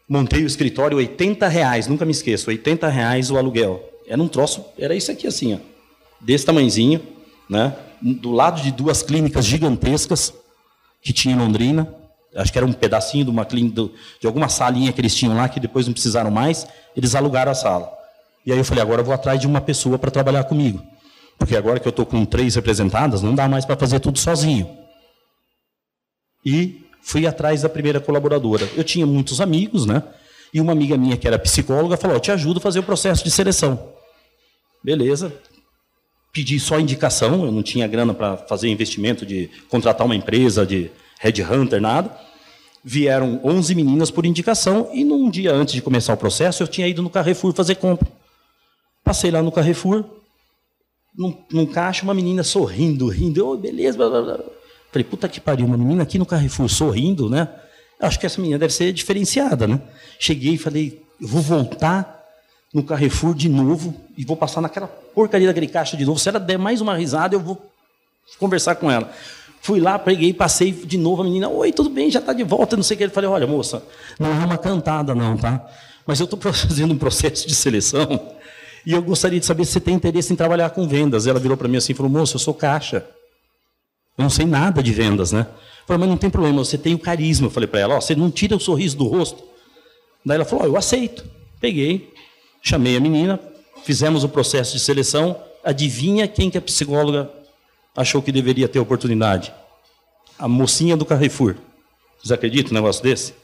Montei o escritório, R$80, nunca me esqueço, R$80 o aluguel. Era um troço, era isso aqui assim, ó, desse tamanhozinho, né? Do lado de 2 clínicas gigantescas que tinha em Londrina. Acho que era um pedacinho de uma clínica, de alguma salinha que eles tinham lá, que depois não precisaram mais, eles alugaram a sala. E aí eu falei, agora eu vou atrás de uma pessoa para trabalhar comigo. Porque agora que eu estou com 3 representadas, não dá mais para fazer tudo sozinho. E fui atrás da primeira colaboradora. Eu tinha muitos amigos, né? E uma amiga minha que era psicóloga falou, eu te ajudo a fazer o processo de seleção. Beleza. Pedi só indicação, eu não tinha grana para fazer investimento de contratar uma empresa de headhunter, nada. vieram 11 meninas por indicação, e num dia antes de começar o processo, eu tinha ido no Carrefour fazer compra. Passei lá no Carrefour, num caixa, uma menina sorrindo, rindo. Beleza, blá, blá, blá. Falei, puta que pariu, uma menina aqui no Carrefour sorrindo, né? Acho que essa menina deve ser diferenciada, né? Cheguei e falei, eu vou voltar no Carrefour de novo e vou passar naquela porcaria daquele caixa de novo. Se ela der mais uma risada, eu vou conversar com ela. Fui lá, preguei, passei de novo, a menina, oi, tudo bem, já está de volta, não sei o que. Eu falei, olha, moça, não é uma cantada não, tá? Mas eu estou fazendo um processo de seleção e eu gostaria de saber se você tem interesse em trabalhar com vendas. Ela virou para mim assim e falou, moça, eu sou caixa. Eu não sei nada de vendas, né? Eu falei, mas não tem problema, você tem o carisma. Eu falei para ela, você não tira o sorriso do rosto. Daí ela falou, eu aceito. Peguei, chamei a menina, fizemos o processo de seleção. Adivinha quem que a psicóloga achou que deveria ter oportunidade? A mocinha do Carrefour. Vocês acreditam num negócio desse?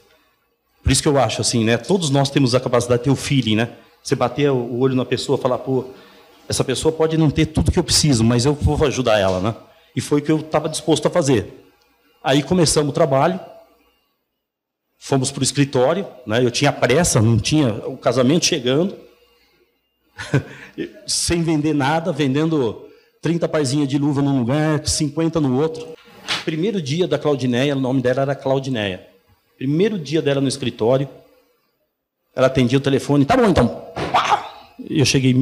Por isso que eu acho assim, né? Todos nós temos a capacidade de ter o feeling, né? Você bater o olho na pessoa e falar, pô, essa pessoa pode não ter tudo que eu preciso, mas eu vou ajudar ela, né? E foi o que eu estava disposto a fazer. Aí começamos o trabalho, fomos para o escritório, né? Eu tinha pressa, não tinha o casamento chegando, sem vender nada, vendendo 30 parzinhas de luva num lugar, 50 no outro. Primeiro dia da Claudineia, o nome dela era Claudineia. Primeiro dia dela no escritório, ela atendia o telefone, tá bom então. E eu cheguei,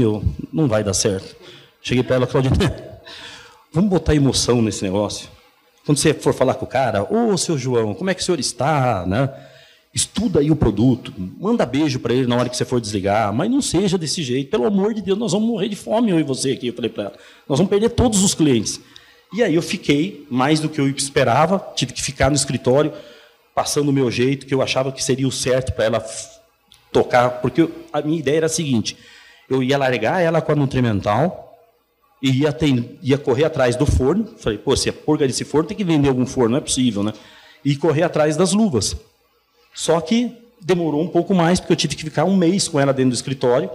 não vai dar certo. Cheguei para ela, Claudineia, vamos botar emoção nesse negócio. Quando você for falar com o cara, ô, seu João, como é que o senhor está, né? Estuda aí o produto, manda beijo para ele na hora que você for desligar, mas não seja desse jeito, pelo amor de Deus, nós vamos morrer de fome, eu e você aqui. Eu falei para ela, nós vamos perder todos os clientes. E aí eu fiquei, mais do que eu esperava, tive que ficar no escritório, passando o meu jeito, que eu achava que seria o certo para ela tocar, porque a minha ideia era a seguinte, eu ia largar ela com a Nutrimental, e ia correr atrás do forno. Falei, pô, se a porca desse forno tem que vender algum forno, não é possível, né? E correr atrás das luvas. Só que demorou um pouco mais, porque eu tive que ficar um mês com ela dentro do escritório,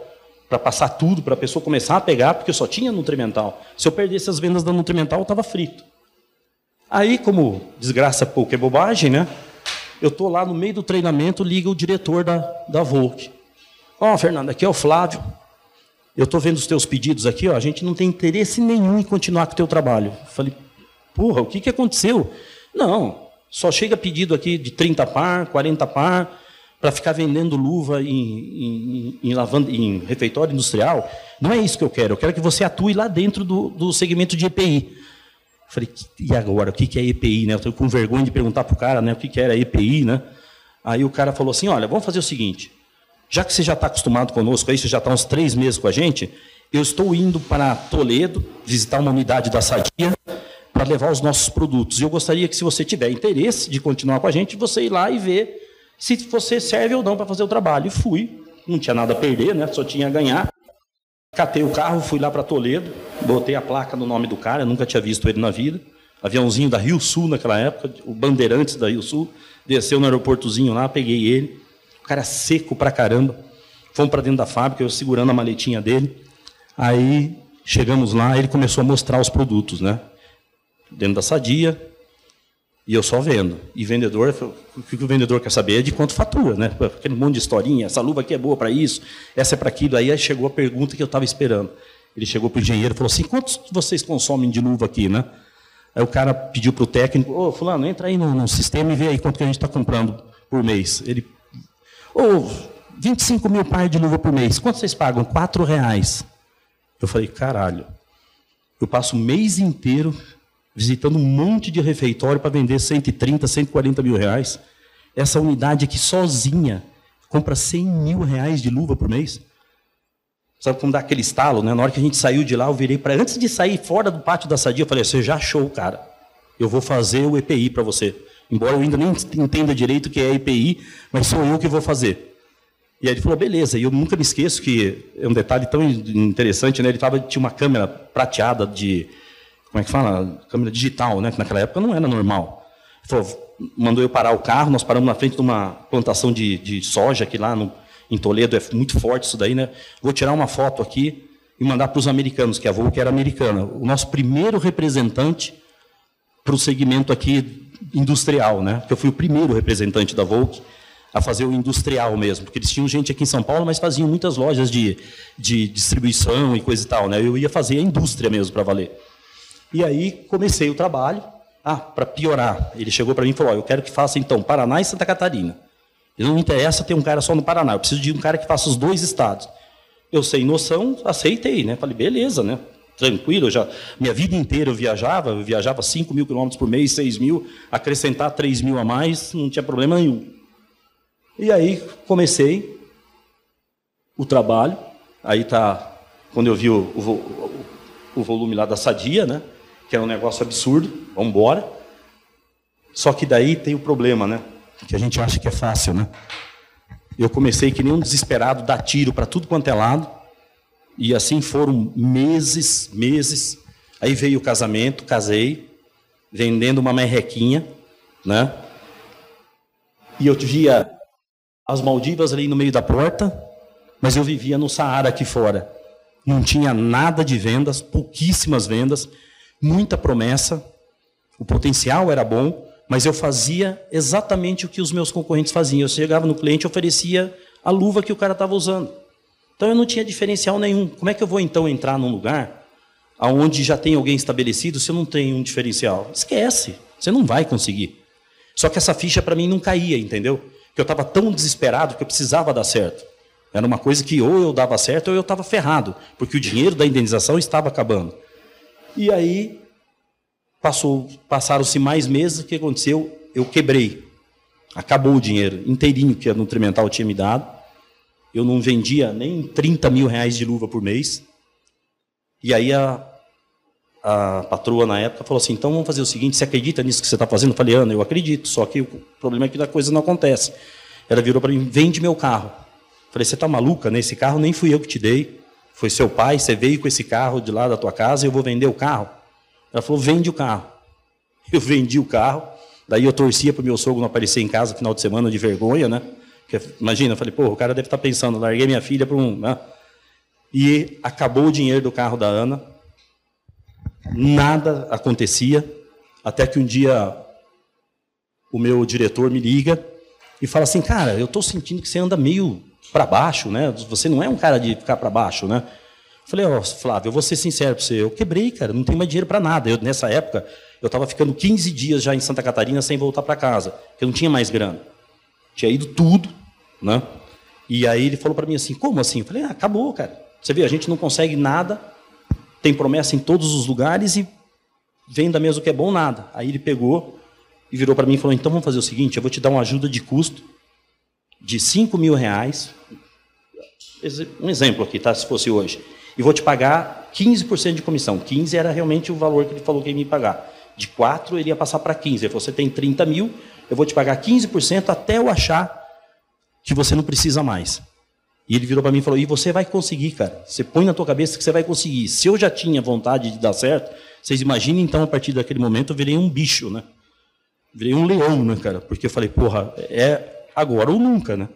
para passar tudo, para a pessoa começar a pegar, porque eu só tinha Nutrimental. Se eu perdesse as vendas da Nutrimental, eu estava frito. Aí, como desgraça pouco é bobagem, né? Eu estou lá no meio do treinamento, liga o diretor da Volk. Ó, Fernando, aqui é o Flávio. Eu estou vendo os teus pedidos aqui, ó, a gente não tem interesse nenhum em continuar com o teu trabalho. Falei, porra, o que aconteceu? Não, só chega pedido aqui de 30 par, 40 par, para ficar vendendo luva em refeitório industrial. Não é isso que eu quero que você atue lá dentro do segmento de EPI. Falei, e agora, o que é EPI? Né? Eu estou com vergonha de perguntar para o cara, né, o que era EPI. Né? Aí o cara falou assim, olha, vamos fazer o seguinte, já que você já está acostumado conosco, aí você já está uns 3 meses com a gente, eu estou indo para Toledo, visitar uma unidade da Sadia, para levar os nossos produtos. E eu gostaria que, se você tiver interesse de continuar com a gente, você ir lá e ver se você serve ou não para fazer o trabalho. E fui, não tinha nada a perder, né? Só tinha a ganhar. Catei o carro, fui lá para Toledo, botei a placa no nome do cara, eu nunca tinha visto ele na vida. Aviãozinho da Rio Sul naquela época, o Bandeirantes da Rio Sul, desceu no aeroportozinho lá, peguei ele. O cara seco pra caramba. Fomos para dentro da fábrica, eu segurando a maletinha dele. Aí chegamos lá, ele começou a mostrar os produtos, né? Dentro da Sadia, e eu só vendo. E vendedor, o que o vendedor quer saber é de quanto fatura, né? Aquele monte de historinha, essa luva aqui é boa para isso, essa é para aquilo. Aí chegou a pergunta que eu estava esperando. Ele chegou para o engenheiro e falou assim, quantos vocês consomem de luva aqui, né? Aí o cara pediu para o técnico, ô, fulano, entra aí no sistema e vê aí quanto que a gente está comprando por mês. Ele, 25 mil pares de luva por mês. Quanto vocês pagam? R$4. Eu falei, caralho. Eu passo o mês inteiro visitando um monte de refeitório para vender 130, 140 mil reais. Essa unidade aqui sozinha compra 100 mil reais de luva por mês. Sabe como dá aquele estalo, né? Na hora que a gente saiu de lá, eu virei para... Antes de sair fora do pátio da Sadia, eu falei, você já achou, cara. Eu vou fazer o EPI para você. Embora eu ainda nem entenda direito o que é EPI, mas sou eu que vou fazer. E aí ele falou, beleza. E eu nunca me esqueço que é um detalhe tão interessante, né? Ele tinha uma câmera prateada de... Como é que fala? Câmera digital, né? Que naquela época não era normal. Ele falou, mandou eu parar o carro, nós paramos na frente de uma plantação de soja aqui lá em Toledo, é muito forte isso daí, né? Vou tirar uma foto aqui e mandar para os americanos, que a Volk era americana. O nosso primeiro representante para o segmento aqui industrial, né? Porque eu fui o primeiro representante da Volk a fazer o industrial mesmo, porque eles tinham gente aqui em São Paulo, mas faziam muitas lojas de distribuição e coisa e tal, né? Eu ia fazer a indústria mesmo para valer. E aí comecei o trabalho. Para piorar, ele chegou para mim e falou: eu quero que faça então Paraná e Santa Catarina. E não me interessa ter um cara só no Paraná, eu preciso de um cara que faça os 2 estados. Eu, sem noção, aceitei, né? Falei, beleza, né? Tranquilo, minha vida inteira eu viajava 5 mil quilômetros por mês, 6 mil, acrescentar 3 mil a mais, não tinha problema nenhum. E aí comecei o trabalho, aí tá, quando eu vi o volume lá da Sadia, né, que era um negócio absurdo, vamos embora. Só que daí tem o problema, né, que a gente acha que é fácil, né? Eu comecei que nem um desesperado, dar tiro para tudo quanto é lado, e assim foram meses. Aí veio o casamento, casei, vendendo uma merrequinha, né? E eu via as Maldivas ali no meio da porta, mas eu vivia no Saara aqui fora. Não tinha nada de vendas, pouquíssimas vendas, muita promessa, o potencial era bom, mas eu fazia exatamente o que os meus concorrentes faziam. Eu chegava no cliente e oferecia a luva que o cara estava usando. Então eu não tinha diferencial nenhum. Como é que eu vou então entrar num lugar onde já tem alguém estabelecido se eu não tenho um diferencial? Esquece, você não vai conseguir. Só que essa ficha para mim não caía, entendeu? Porque eu estava tão desesperado que eu precisava dar certo. Era uma coisa que ou eu dava certo ou eu estava ferrado, porque o dinheiro da indenização estava acabando. E aí passaram-se mais meses, o que aconteceu? Eu quebrei. Acabou o dinheiro inteirinho que a Nutrimental tinha me dado. Eu não vendia nem 30 mil reais de luva por mês. E aí a patroa na época falou assim: então vamos fazer o seguinte, você acredita nisso que você está fazendo? Eu falei: Ana, eu acredito, só que o problema é que a coisa não acontece. Ela virou para mim: vende meu carro. Eu falei: você está maluca? Esse carro nem fui eu que te dei, foi seu pai, você veio com esse carro de lá da tua casa e eu vou vender o carro. Ela falou: vende o carro. Eu vendi o carro, daí eu torcia para o meu sogro não aparecer em casa no final de semana de vergonha, né? Porque, imagina, eu falei: pô, o cara deve estar pensando, larguei minha filha para um... Né? E acabou o dinheiro do carro da Ana, nada acontecia, até que um dia o meu diretor me liga e fala assim: cara, eu estou sentindo que você anda meio para baixo, né? Você não é um cara de ficar para baixo, né? Eu falei: ó, Flávio, eu vou ser sincero para você, eu quebrei, cara, não tenho mais dinheiro para nada. Nessa época, eu estava ficando 15 dias já em Santa Catarina sem voltar para casa, porque eu não tinha mais grana. Tinha ido tudo, né? E aí ele falou para mim assim: como assim? Eu falei: acabou, cara. Você vê, a gente não consegue nada, tem promessa em todos os lugares e venda mesmo que é bom, nada. Aí ele pegou e virou para mim e falou: então vamos fazer o seguinte, eu vou te dar uma ajuda de custo de 5 mil reais, um exemplo aqui, tá? Se fosse hoje, e vou te pagar 15% de comissão. 15 era realmente o valor que ele falou que ia me pagar. De 4 ele ia passar para 15. Ele falou: você tem 30 mil, eu vou te pagar 15% até eu achar que você não precisa mais. E ele virou para mim e falou: e você vai conseguir, cara. Você põe na tua cabeça que você vai conseguir. Se eu já tinha vontade de dar certo, vocês imaginem, então, a partir daquele momento, eu virei um bicho, né? Virei um leão, né, cara? Porque eu falei: porra, é agora ou nunca, né?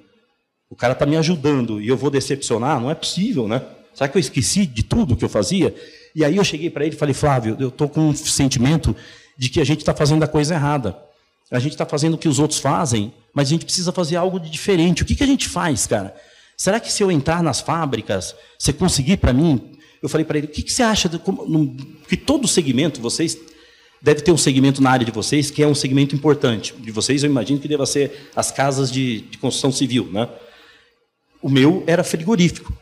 O cara está me ajudando e eu vou decepcionar? Não é possível, né? Será que eu esqueci de tudo que eu fazia? E aí eu cheguei para ele e falei: Flávio, eu estou com um sentimento de que a gente está fazendo a coisa errada. A gente está fazendo o que os outros fazem, mas a gente precisa fazer algo de diferente. O que a gente faz, cara? Será que se eu entrar nas fábricas, você conseguir para mim? Eu falei para ele: o que você acha? Que todo segmento, vocês deve ter um segmento na área de vocês que é um segmento importante. De vocês, eu imagino que deva ser as casas de construção civil, né? O meu era frigorífico.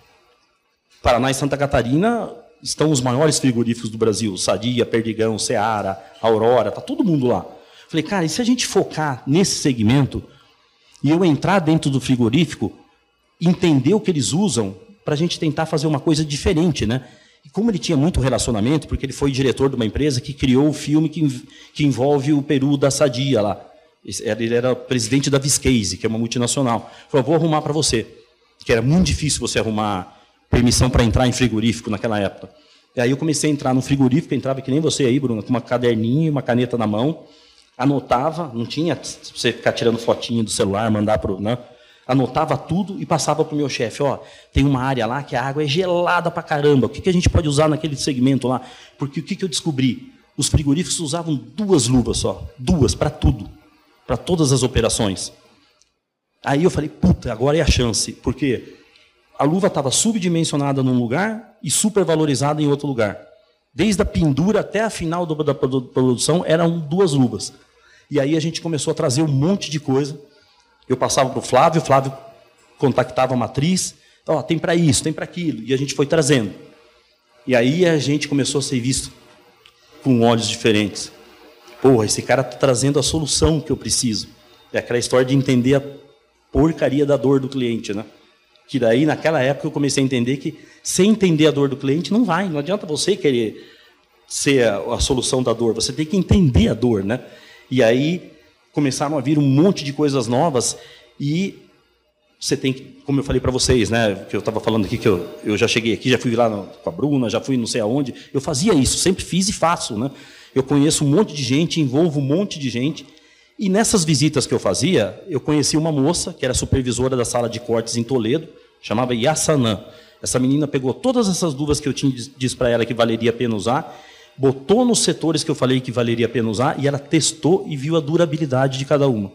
Paraná e Santa Catarina estão os maiores frigoríficos do Brasil: Sadia, Perdigão, Seara, Aurora, está todo mundo lá. Falei: cara, e se a gente focar nesse segmento e eu entrar dentro do frigorífico, entender o que eles usam, para a gente tentar fazer uma coisa diferente, né? E como ele tinha muito relacionamento, porque ele foi diretor de uma empresa que criou o filme que envolve o peru da Sadia lá. Ele era presidente da Viskase, que é uma multinacional. Falou: vou arrumar para você. Que era muito difícil você arrumar permissão para entrar em frigorífico naquela época. E aí eu comecei a entrar no frigorífico, entrava que nem você aí, Bruno, com uma caderninha e uma caneta na mão, anotava, não tinha você ficar tirando fotinho do celular, mandar para o... Né? Anotava tudo e passava para o meu chefe: ó, tem uma área lá que a água é gelada para caramba, o que a gente pode usar naquele segmento lá? Porque o que eu descobri? os frigoríficos usavam 2 luvas só, 2 para tudo, para todas as operações. Aí eu falei, puta, agora é a chance, porque a luva estava subdimensionada num lugar e supervalorizada em outro lugar. Desde a pendura até a final da produção, eram 2 luvas. E aí a gente começou a trazer um monte de coisa. Eu passava para o Flávio contactava a matriz, ó, tem para isso, tem para aquilo, e a gente foi trazendo. E aí a gente começou a ser visto com olhos diferentes. Porra, esse cara está trazendo a solução que eu preciso. É aquela história de entender a porcaria da dor do cliente, né? Que daí, naquela época, eu comecei a entender que, sem entender a dor do cliente, não adianta você querer ser a solução da dor, você tem que entender a dor, né? E aí começaram a vir um monte de coisas novas e você tem que, como eu falei para vocês, né, que eu estava falando aqui, que eu já cheguei aqui, já fui lá com a Bruna, já fui não sei aonde, eu fazia isso, sempre fiz e faço, né? Eu conheço um monte de gente, envolvo um monte de gente, e nessas visitas que eu fazia, eu conheci uma moça, que era supervisora da sala de cortes em Toledo, chamava Yassanã. Essa menina pegou todas essas luvas que eu disse para ela que valeria a pena usar, botou nos setores que eu falei que valeria a pena usar, e ela testou e viu a durabilidade de cada uma.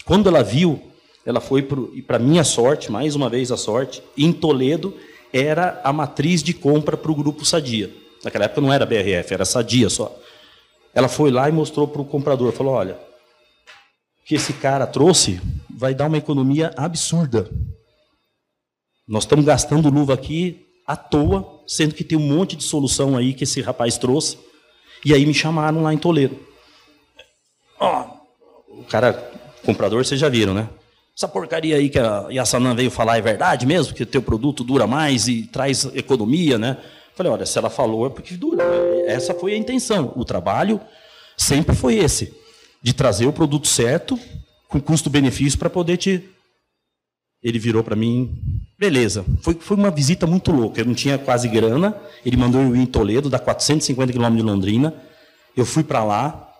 Quando ela viu, ela foi, para minha sorte, mais uma vez a sorte, em Toledo, era a matriz de compra para o Grupo Sadia. Naquela época não era BRF, era Sadia só. Ela foi lá e mostrou para o comprador, falou, olha, o que esse cara trouxe vai dar uma economia absurda. Nós estamos gastando luva aqui à toa, sendo que tem um monte de solução aí que esse rapaz trouxe. E aí me chamaram lá em Toledo. O cara, o comprador, vocês já viram, né? Essa porcaria aí que a Yassanã veio falar é verdade mesmo? Que o teu produto dura mais e traz economia, né? Falei, olha, se ela falou é porque dura. Essa foi a intenção. O trabalho sempre foi esse, de trazer o produto certo, com custo-benefício, para poder te... Ele virou para mim, beleza. Foi uma visita muito louca, eu não tinha quase grana, ele mandou eu ir em Toledo, dá 450 quilômetros de Londrina, eu fui para lá,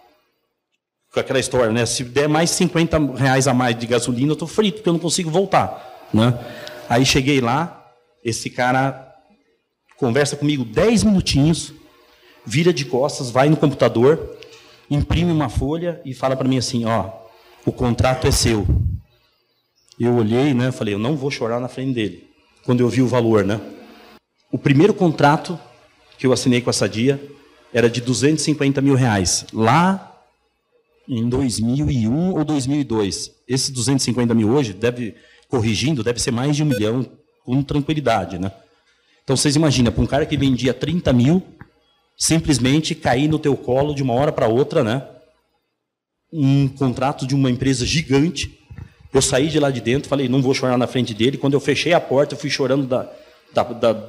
com aquela história, né? Se der mais R$50 a mais de gasolina, eu estou frito, porque eu não consigo voltar, né? Aí cheguei lá, esse cara conversa comigo 10 minutinhos, vira de costas, vai no computador, imprime uma folha e fala para mim assim, ó, o contrato é seu. Eu olhei, né? Falei, eu não vou chorar na frente dele. Quando eu vi o valor, né? O primeiro contrato que eu assinei com a Sadia era de R$250 mil. Lá em 2001 ou 2002. Esse 250 mil hoje, corrigindo, deve ser mais de 1 milhão, com tranquilidade, né? Então, vocês imaginam, para um cara que vendia 30 mil, simplesmente cair no teu colo de uma hora para outra, né? Um contrato de uma empresa gigante. Eu saí de lá de dentro, falei, não vou chorar na frente dele. Quando eu fechei a porta, eu fui chorando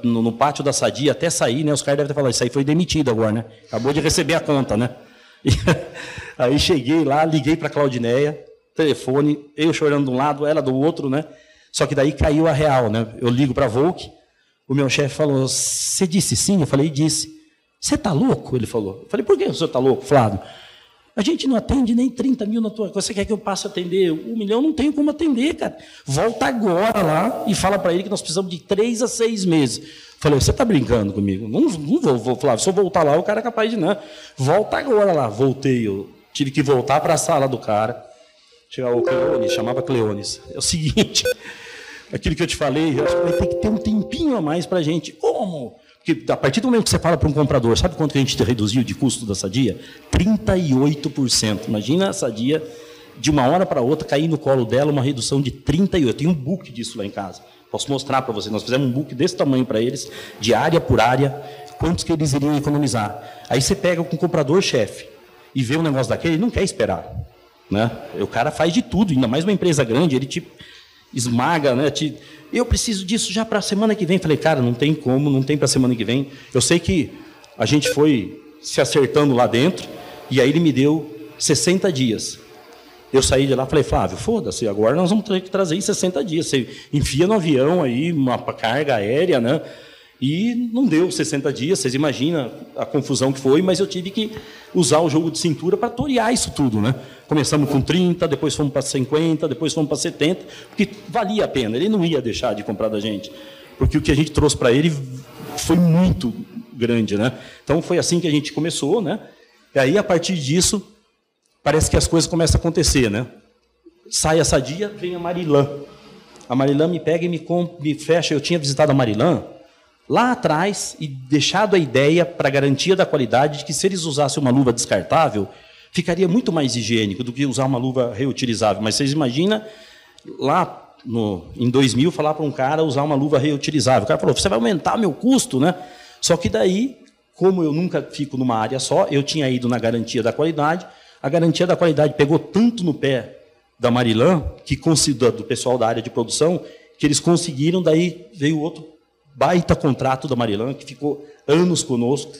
no pátio da Sadia até sair, né? Os caras devem ter falado, isso aí foi demitido agora, né? Acabou de receber a conta, né? E aí cheguei lá, liguei para a Claudineia, telefone, eu chorando de um lado, ela do outro, né? Só que daí caiu a real, né? Eu ligo para a Volk, o meu chefe falou, você disse sim? Eu falei, disse. Você está louco? Ele falou. Eu falei, por que o senhor está louco, Flávio? A gente não atende nem 30 mil na tua... Você quer que eu passe a atender 1 milhão? Não tenho como atender, cara. Volta agora lá e fala para ele que nós precisamos de 3 a 6 meses. Falei, você está brincando comigo? Não vou, Flávio. Se eu voltar lá, o cara é capaz de não. Volta agora lá. Voltei. Eu tive que voltar para a sala do cara. Chegava o Cleones, chamava Cleones. É o seguinte, aquilo que eu te falei, eu acho que vai ter que ter um tempinho a mais para a gente. Como? Porque a partir do momento que você fala para um comprador, sabe quanto que a gente reduziu de custo da Sadia? 38%. Imagina a Sadia, de uma hora para outra, cair no colo dela uma redução de 38%. Eu tenho um book disso lá em casa. Posso mostrar para vocês. Nós fizemos um book desse tamanho para eles, de área por área, quantos que eles iriam economizar. Aí você pega com o comprador-chefe e vê um negócio daquele, ele não quer esperar, né? O cara faz de tudo, ainda mais uma empresa grande, ele te esmaga, né? Eu preciso disso já para a semana que vem. Falei, cara, não tem como, não tem para a semana que vem. Eu sei que a gente foi se acertando lá dentro, e aí ele me deu 60 dias. Eu saí de lá e falei, Flávio, foda-se, agora nós vamos ter que trazer em 60 dias. Você enfia no avião aí, uma carga aérea, né? E não deu 60 dias, vocês imaginam a confusão que foi, mas eu tive que usar o jogo de cintura para torear isso tudo, né? Começamos com 30, depois fomos para 50, depois fomos para 70, porque valia a pena, ele não ia deixar de comprar da gente, porque o que a gente trouxe para ele foi muito grande, né? Então foi assim que a gente começou, né? E aí, a partir disso, parece que as coisas começam a acontecer, né? Sai a Sadia, vem a Marilã. A Marilã me pega e me fecha. Eu tinha visitado a Marilã lá atrás e deixado a ideia para a garantia da qualidade de que se eles usassem uma luva descartável, ficaria muito mais higiênico do que usar uma luva reutilizável. Mas vocês imaginam, lá em 2000, falar para um cara usar uma luva reutilizável. O cara falou, você vai aumentar meu custo, né? Só que daí, como eu nunca fico numa área só, eu tinha ido na garantia da qualidade. A garantia da qualidade pegou tanto no pé da Marilã, do pessoal da área de produção, que eles conseguiram, daí veio outro baita contrato da Marilã, que ficou anos conosco.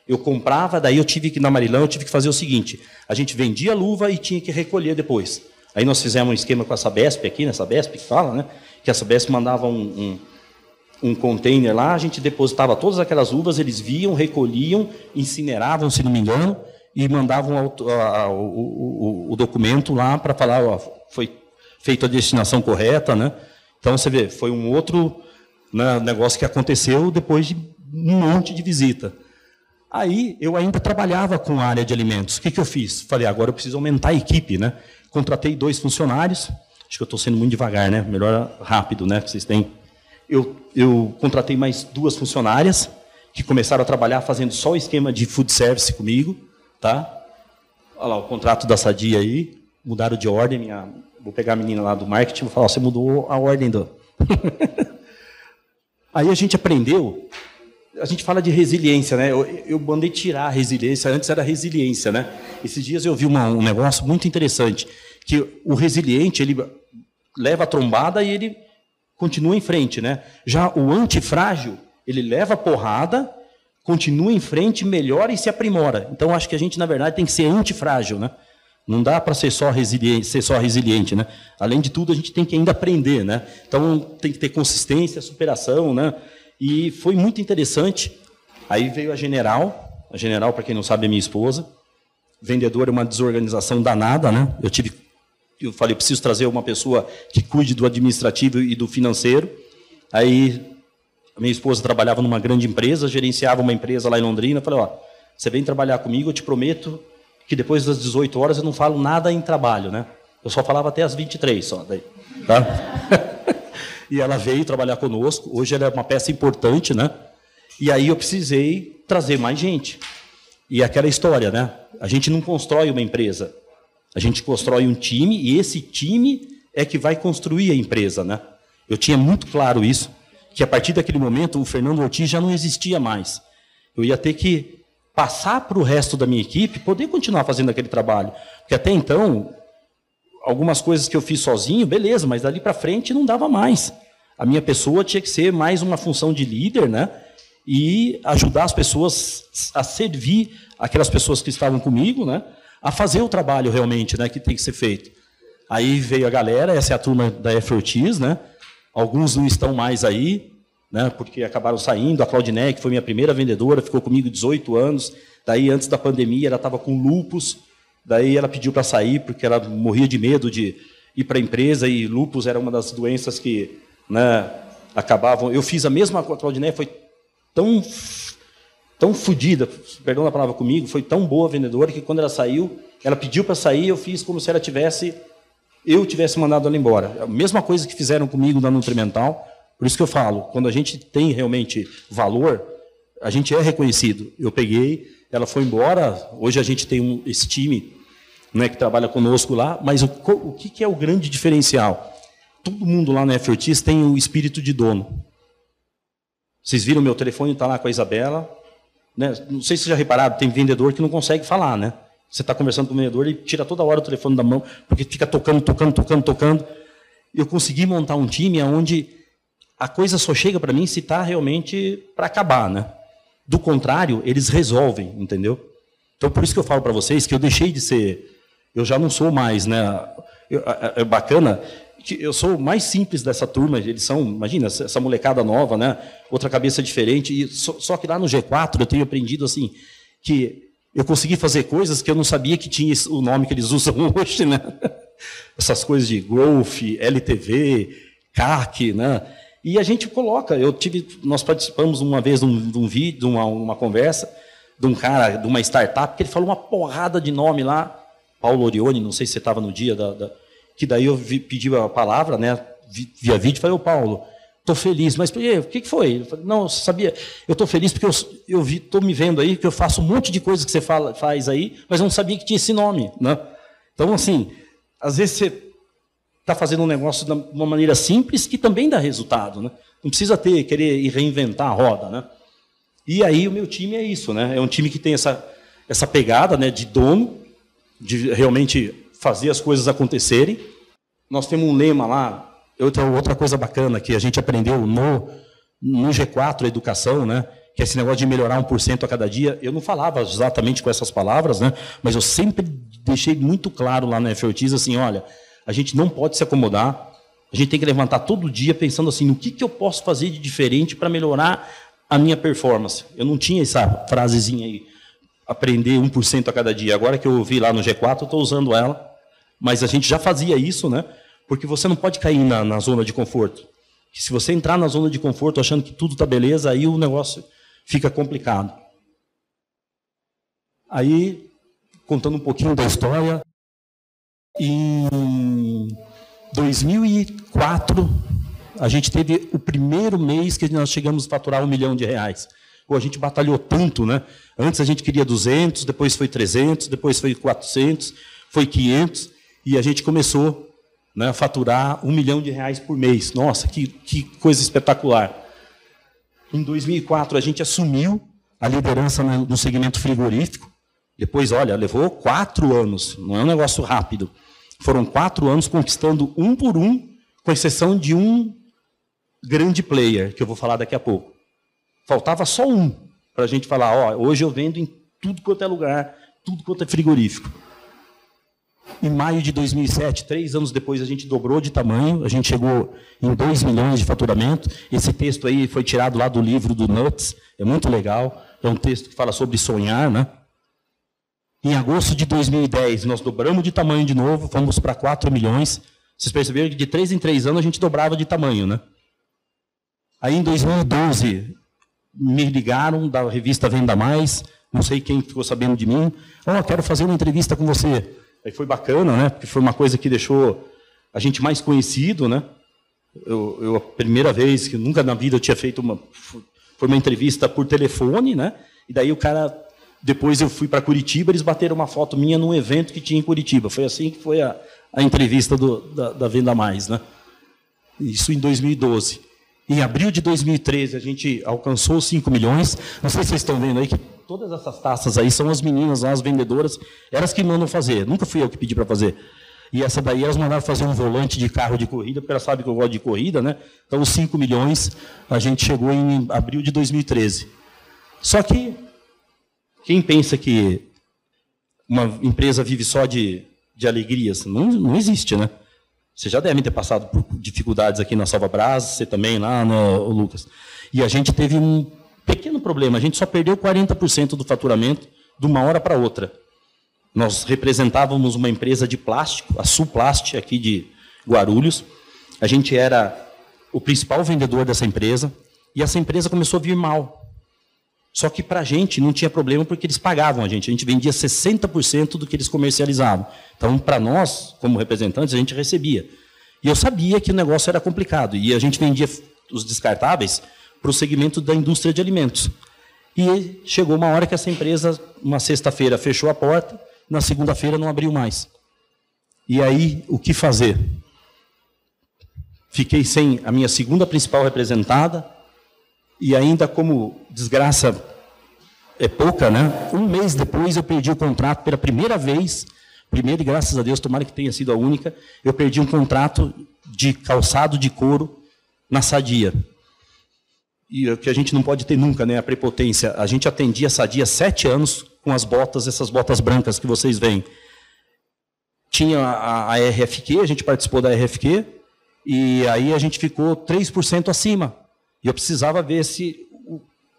Eu comprava, daí eu tive que, na Marilã, eu tive que fazer o seguinte, a gente vendia a luva e tinha que recolher depois. Aí nós fizemos um esquema com a Sabesp aqui, né, Sabesp que fala, né, que a Sabesp mandava um container lá, a gente depositava todas aquelas luvas, eles viam, recolhiam, incineravam, se não me engano, e mandavam o documento lá para falar, ó, foi feita a destinação correta, né? Então, você vê, foi um outro, né, negócio que aconteceu depois de um monte de visita. Aí, eu ainda trabalhava com a área de alimentos. O que eu fiz? Falei, agora eu preciso aumentar a equipe, né? Contratei 2 funcionários, acho que eu estou sendo muito devagar, né? Melhor rápido, né? Que vocês têm. Eu contratei mais 2 funcionárias, que começaram a trabalhar fazendo só o esquema de food service comigo, tá? Olha lá, o contrato da Sadia aí, mudaram de ordem, vou pegar a menina lá do marketing e vou falar, você mudou a ordem do... Aí a gente aprendeu, a gente fala de resiliência, né? Eu mandei tirar a resiliência, antes era resiliência, né? Esses dias eu vi um negócio muito interessante, que o resiliente, ele leva a trombada e ele continua em frente, né? Já o antifrágil, ele leva a porrada, continua em frente, melhora e se aprimora. Então, acho que a gente, na verdade, tem que ser antifrágil, né? Não dá para ser só resiliente, né? Além de tudo, a gente tem que ainda aprender, né? Então, tem que ter consistência, superação, né? E foi muito interessante. Aí veio a General, para quem não sabe, é minha esposa. Vendedora é uma desorganização danada, né? Eu falei, preciso trazer uma pessoa que cuide do administrativo e do financeiro. Aí a minha esposa trabalhava numa grande empresa, gerenciava uma empresa lá em Londrina. Eu falei, ó, você vem trabalhar comigo, eu te prometo que depois das 18 horas eu não falo nada em trabalho, né? Eu só falava até as 23 só, daí, tá? E ela veio trabalhar conosco. Hoje ela é uma peça importante, né? E aí eu precisei trazer mais gente. E aquela história, né? A gente não constrói uma empresa. A gente constrói um time e esse time é que vai construir a empresa, né? Eu tinha muito claro isso, que a partir daquele momento o Fernando Ortiz já não existia mais. Eu ia ter que passar para o resto da minha equipe poder continuar fazendo aquele trabalho. Porque até então, algumas coisas que eu fiz sozinho, beleza, mas dali para frente não dava mais. A minha pessoa tinha que ser mais uma função de líder, né? E ajudar as pessoas a servir aquelas pessoas que estavam comigo, né? A fazer o trabalho realmente, né, que tem que ser feito. Aí veio a galera, essa é a turma da F. Ortiz, né? Alguns não estão mais aí, né, porque acabaram saindo. A Claudinei, que foi minha primeira vendedora, ficou comigo 18 anos. Daí, antes da pandemia, ela estava com lúpus. Daí ela pediu para sair, porque ela morria de medo de ir para a empresa, e lúpus era uma das doenças que, né, acabavam... Eu fiz a mesma com a Claudinei, foi tão fodida, perdão a palavra comigo, foi tão boa vendedora que quando ela saiu, ela pediu para sair, eu fiz como se eu tivesse mandado ela embora. A mesma coisa que fizeram comigo na Nutrimental. Por isso que eu falo, quando a gente tem realmente valor, a gente é reconhecido. Eu peguei, ela foi embora, hoje a gente tem esse time, né, que trabalha conosco lá, mas o que é o grande diferencial? Todo mundo lá na F. Ortiz tem o espírito de dono. Vocês viram, meu telefone está lá com a Isabela, né? Não sei se vocês já repararam, tem vendedor que não consegue falar, né? Você está conversando com o vendedor e tira toda hora o telefone da mão, porque fica tocando. Eu consegui montar um time onde a coisa só chega para mim se está realmente para acabar, né? Do contrário, eles resolvem, entendeu? Então, por isso que eu falo para vocês que eu deixei de ser... Eu já não sou mais, né? É bacana que eu sou o mais simples dessa turma. Eles são, imagina, essa molecada nova, né? Outra cabeça diferente. E só que lá no G4 eu tenho aprendido assim, que eu consegui fazer coisas que eu não sabia que tinha o nome que eles usam hoje, né? Essas coisas de growth, LTV, CAC, né? E a gente coloca. Nós participamos uma vez de um vídeo, uma conversa. de um cara, de uma startup, que ele falou uma porrada de nome lá, Paulo Orione, não sei se você estava no dia, que daí eu pedi a palavra, né, via vídeo, falei, ô Paulo, estou feliz, mas o que foi? Eu falei, não, sabia, eu estou feliz porque eu estou me vendo aí, que eu faço um monte de coisa que você faz aí, mas eu não sabia que tinha esse nome, né? Então, assim, às vezes você está fazendo um negócio de uma maneira simples que também dá resultado, né? Não precisa querer ir reinventar a roda, né? E aí o meu time é isso, né? É um time que tem essa pegada, né, de dono, de realmente fazer as coisas acontecerem. Nós temos um lema lá, outra coisa bacana que a gente aprendeu no G4 Educação, né, que é esse negócio de melhorar 1% a cada dia. Eu não falava exatamente com essas palavras, né, mas eu sempre deixei muito claro lá na FOTIS, assim, olha, a gente não pode se acomodar, a gente tem que levantar todo dia pensando assim, no que eu posso fazer de diferente para melhorar a minha performance. Eu não tinha essa frasezinha aí, aprender 1% a cada dia. Agora que eu ouvi lá no G4, eu estou usando ela, mas a gente já fazia isso, né? Porque você não pode cair na zona de conforto. Se você entrar na zona de conforto achando que tudo está beleza, aí o negócio fica complicado. Aí, contando um pouquinho da história, em 2004, a gente teve o primeiro mês que nós chegamos a faturar R$1 milhão. Pô, a gente batalhou tanto, né? Antes a gente queria 200, depois foi 300, depois foi 400, foi 500, e a gente começou, né, a faturar R$1 milhão por mês. Nossa, que coisa espetacular. Em 2004, a gente assumiu a liderança no segmento frigorífico. Depois, olha, levou 4 anos, não é um negócio rápido. Foram 4 anos conquistando um por um, com exceção de um grande player, que eu vou falar daqui a pouco. Faltava só um, para a gente falar, ó, hoje eu vendo em tudo quanto é lugar, tudo quanto é frigorífico. Em maio de 2007, 3 anos depois, a gente dobrou de tamanho, a gente chegou em 2 milhões de faturamento. Esse texto aí foi tirado lá do livro do Nuts, é muito legal, é um texto que fala sobre sonhar, né? Em agosto de 2010, nós dobramos de tamanho de novo, fomos para 4 milhões. Vocês perceberam que de 3 em 3 anos a gente dobrava de tamanho, né? Aí, em 2012, me ligaram da revista Venda Mais, não sei quem ficou sabendo de mim. Oh, quero fazer uma entrevista com você. Aí foi bacana, né? Porque foi uma coisa que deixou a gente mais conhecido, né? A primeira vez, que nunca na vida eu tinha feito foi uma entrevista por telefone, né? E daí o cara... Depois eu fui para Curitiba, eles bateram uma foto minha num evento que tinha em Curitiba. Foi assim que foi a entrevista da Venda Mais, né? Isso em 2012. Em abril de 2013, a gente alcançou os 5 milhões. Não sei se vocês estão vendo aí que todas essas taças aí são as meninas, as vendedoras, elas que mandam fazer. Nunca fui eu que pedi para fazer. E essa daí elas mandaram fazer um volante de carro de corrida, porque elas sabem que eu gosto de corrida, né? Então, os 5 milhões a gente chegou em abril de 2013. Só que quem pensa que uma empresa vive só de alegrias? Não existe, né? Vocês já devem ter passado por dificuldades aqui na Salvabras, você também lá, no Lucas. E a gente teve um pequeno problema, a gente só perdeu 40% do faturamento de uma hora para outra. Nós representávamos uma empresa de plástico, a Suplast, aqui de Guarulhos. A gente era o principal vendedor dessa empresa, e essa empresa começou a vir mal. Só que para a gente não tinha problema porque eles pagavam a gente vendia 60% do que eles comercializavam. Então, para nós, como representantes, a gente recebia. E eu sabia que o negócio era complicado, e a gente vendia os descartáveis para o segmento da indústria de alimentos. E chegou uma hora que essa empresa, uma sexta-feira, fechou a porta, na segunda-feira não abriu mais. E aí, o que fazer? Fiquei sem a minha segunda principal representada, e ainda, como desgraça é pouca, né? Um mês depois eu perdi o contrato pela primeira vez, e graças a Deus, tomara que tenha sido a única, eu perdi um contrato de calçado de couro na Sadia. E o que a gente não pode ter nunca, né? A prepotência. A gente atendia a Sadia 7 anos com as botas, essas botas brancas que vocês veem. Tinha a RFQ, a gente participou da RFQ, e aí a gente ficou 3% acima. E eu precisava ver se,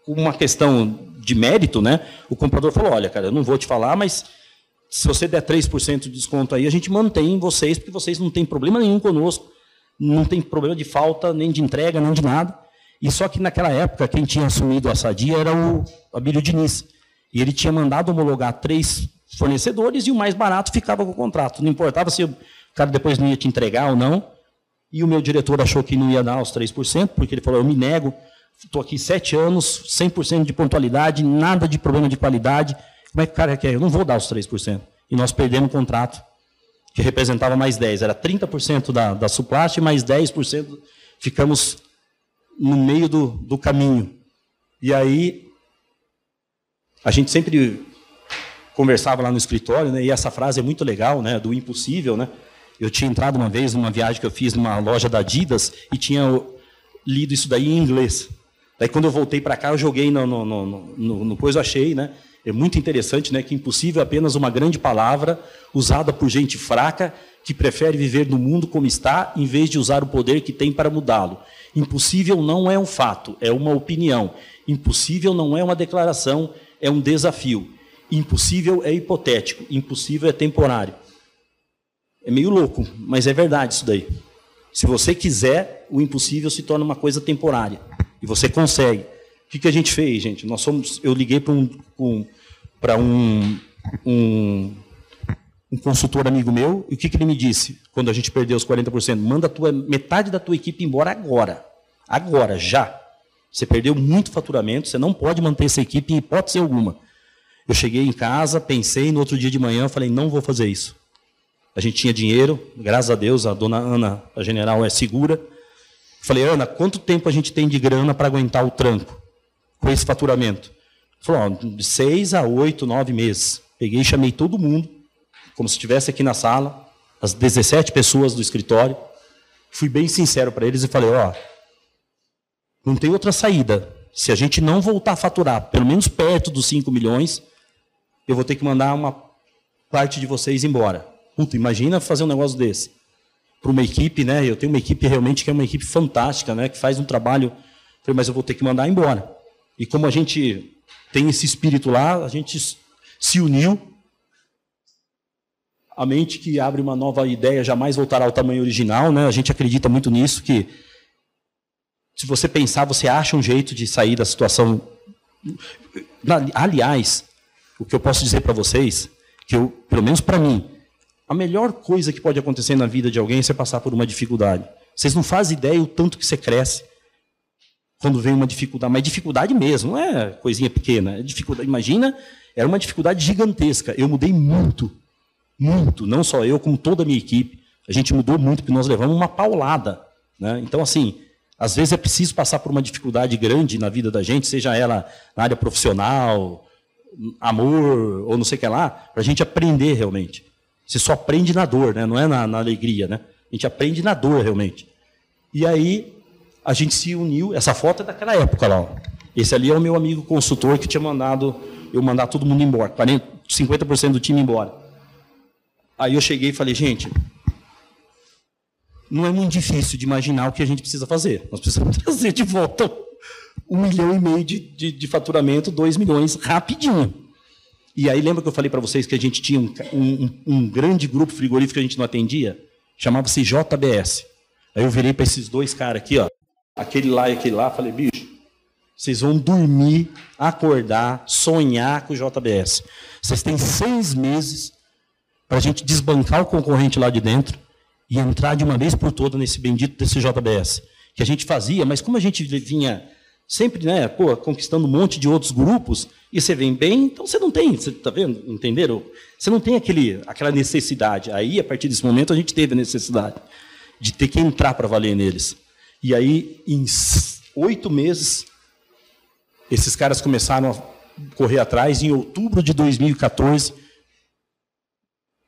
uma questão de mérito, né? O comprador falou, olha, cara, eu não vou te falar, mas se você der 3% de desconto aí, a gente mantém vocês, porque vocês não têm problema nenhum conosco, não tem problema de falta, nem de entrega, nem de nada. E só que naquela época, quem tinha assumido a Sadia era o Abílio Diniz. E ele tinha mandado homologar 3 fornecedores e o mais barato ficava com o contrato. Não importava se o cara depois não ia te entregar ou não. E o meu diretor achou que não ia dar os 3%, porque ele falou, eu me nego, estou aqui 7 anos, 100% de pontualidade, nada de problema de qualidade. Como é que o cara quer? Eu não vou dar os 3%. E nós perdemos o contrato, que representava mais 10%. Era 30% da Suplast, mais 10% ficamos no meio do caminho. E aí, a gente sempre conversava lá no escritório, né, e essa frase é muito legal, né, do impossível, né? Eu tinha entrado uma vez numa viagem que eu fiz numa loja da Adidas e tinha lido isso daí em inglês. Daí, quando eu voltei para cá, eu joguei no coisa, eu achei, né? É muito interessante, né, que impossível é apenas uma grande palavra usada por gente fraca que prefere viver no mundo como está, em vez de usar o poder que tem para mudá-lo. Impossível não é um fato, é uma opinião. Impossível não é uma declaração, é um desafio. Impossível é hipotético, impossível é temporário. É meio louco, mas é verdade isso daí. Se você quiser, o impossível se torna uma coisa temporária. E você consegue. O que a gente fez, gente? Eu liguei para um consultor amigo meu, e o que ele me disse quando a gente perdeu os 40%? Manda metade da tua equipe embora agora. Agora, já. Você perdeu muito faturamento, você não pode manter essa equipe em hipótese alguma. Eu cheguei em casa, pensei, no outro dia de manhã, falei, não vou fazer isso. A gente tinha dinheiro, graças a Deus, a dona Ana, a general, é segura. Falei, Ana, quanto tempo a gente tem de grana para aguentar o tranco com esse faturamento? Falou, de 6 a 8, 9 meses. Peguei e chamei todo mundo, como se estivesse aqui na sala, as 17 pessoas do escritório. Fui bem sincero para eles e falei, não tem outra saída. Se a gente não voltar a faturar, pelo menos perto dos 5 milhões, eu vou ter que mandar uma parte de vocês embora. Puta, imagina fazer um negócio desse. Para uma equipe, né? Eu tenho uma equipe realmente que é uma equipe fantástica, né? Que faz um trabalho. Falei, mas eu vou ter que mandar embora. E como a gente tem esse espírito lá, a gente se uniu. A mente que abre uma nova ideia jamais voltará ao tamanho original, né? A gente acredita muito nisso, que se você pensar, você acha um jeito de sair da situação. Aliás, o que eu posso dizer para vocês, que pelo menos para mim, a melhor coisa que pode acontecer na vida de alguém é você passar por uma dificuldade. Vocês não fazem ideia o tanto que você cresce quando vem uma dificuldade. Mas dificuldade mesmo, não é coisinha pequena. É dificuldade. Imagina, era uma dificuldade gigantesca. Eu mudei muito, muito. Não só eu, como toda a minha equipe. A gente mudou muito, porque nós levamos uma paulada, né? Então, assim, às vezes é preciso passar por uma dificuldade grande na vida da gente, seja ela na área profissional, amor, ou não sei o que lá, para a gente aprender realmente. Você só aprende na dor, né? Não é na alegria, né? A gente aprende na dor, realmente. E aí, a gente se uniu. Essa foto é daquela época lá. Ó. Esse ali é o meu amigo consultor que tinha mandado eu mandar todo mundo embora, 50% do time embora. Aí eu cheguei e falei, gente, não é muito difícil de imaginar o que a gente precisa fazer. Nós precisamos trazer de volta 1,5 milhão de faturamento, 2 milhões, rapidinho. E aí, lembra que eu falei para vocês que a gente tinha um grande grupo frigorífico que a gente não atendia? Chamava-se JBS. Aí eu virei para esses 2 caras aqui, ó, aquele lá e aquele lá, falei, bicho, vocês vão dormir, acordar, sonhar com o JBS. Vocês têm 6 meses para a gente desbancar o concorrente lá de dentro e entrar de uma vez por todas nesse bendito desse JBS. Que a gente fazia, mas como a gente vinha sempre, né, conquistando um monte de outros grupos, e você vem bem, então você não tem, você está vendo, entenderam? Você não tem aquela necessidade. Aí, a partir desse momento, a gente teve a necessidade de ter que entrar para valer neles. E aí, em 8 meses, esses caras começaram a correr atrás. Em outubro de 2014,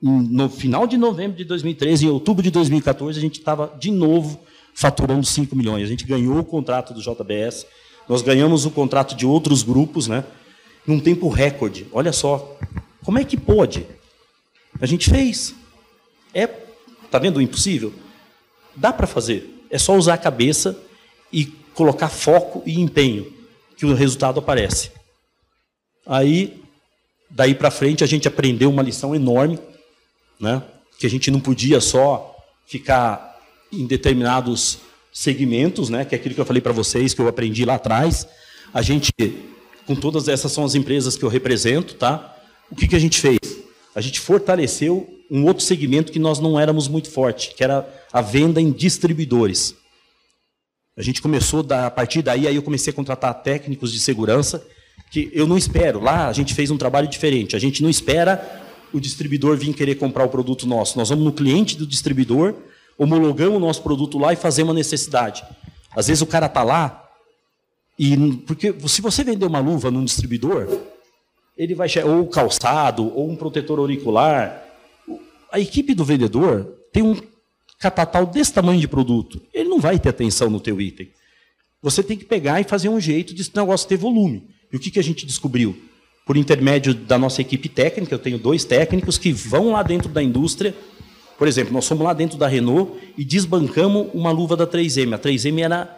no final de novembro de 2013, em outubro de 2014, a gente estava de novo faturando 5 milhões. A gente ganhou o contrato do JBS, nós ganhamos o contrato de outros grupos, né, num tempo recorde. Olha só, como é que pode? A gente fez. Tá vendo o impossível? Dá para fazer. É só usar a cabeça e colocar foco e empenho, que o resultado aparece. Aí, daí para frente, a gente aprendeu uma lição enorme, né? Que a gente não podia só ficar em determinados segmentos, né? Que é aquilo que eu falei para vocês, que eu aprendi lá atrás. A gente com todas essas são as empresas que eu represento, tá? O que a gente fez? A gente fortaleceu um outro segmento que nós não éramos muito forte, que era a venda em distribuidores. A gente começou, a partir daí, aí eu comecei a contratar técnicos de segurança, que eu não espero. Lá a gente fez um trabalho diferente. A gente não espera o distribuidor vir querer comprar o produto nosso. Nós vamos no cliente do distribuidor, homologamos o nosso produto lá e fazemos a necessidade. Às vezes o cara está lá, porque se você vender uma luva num distribuidor, ele vai ou calçado, ou um protetor auricular. A equipe do vendedor tem um catatal desse tamanho de produto. Ele não vai ter atenção no teu item. Você tem que pegar e fazer um jeito desse negócio ter volume. E o que a gente descobriu? Por intermédio da nossa equipe técnica, eu tenho 2 técnicos que vão lá dentro da indústria. Por exemplo, nós fomos lá dentro da Renault e desbancamos uma luva da 3M. A 3M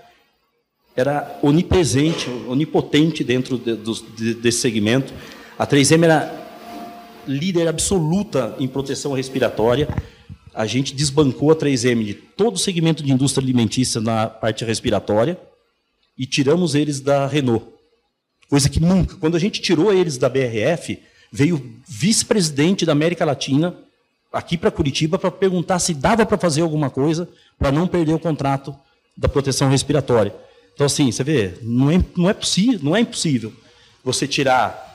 era onipresente, onipotente dentro desse segmento. A 3M era líder absoluta em proteção respiratória. A gente desbancou a 3M de todo o segmento de indústria alimentícia na parte respiratória e tiramos eles da Renault. Coisa que nunca. Quando a gente tirou eles da BRF, veio o vice-presidente da América Latina aqui para Curitiba para perguntar se dava para fazer alguma coisa para não perder o contrato da proteção respiratória. Então, assim, você vê, não é impossível você tirar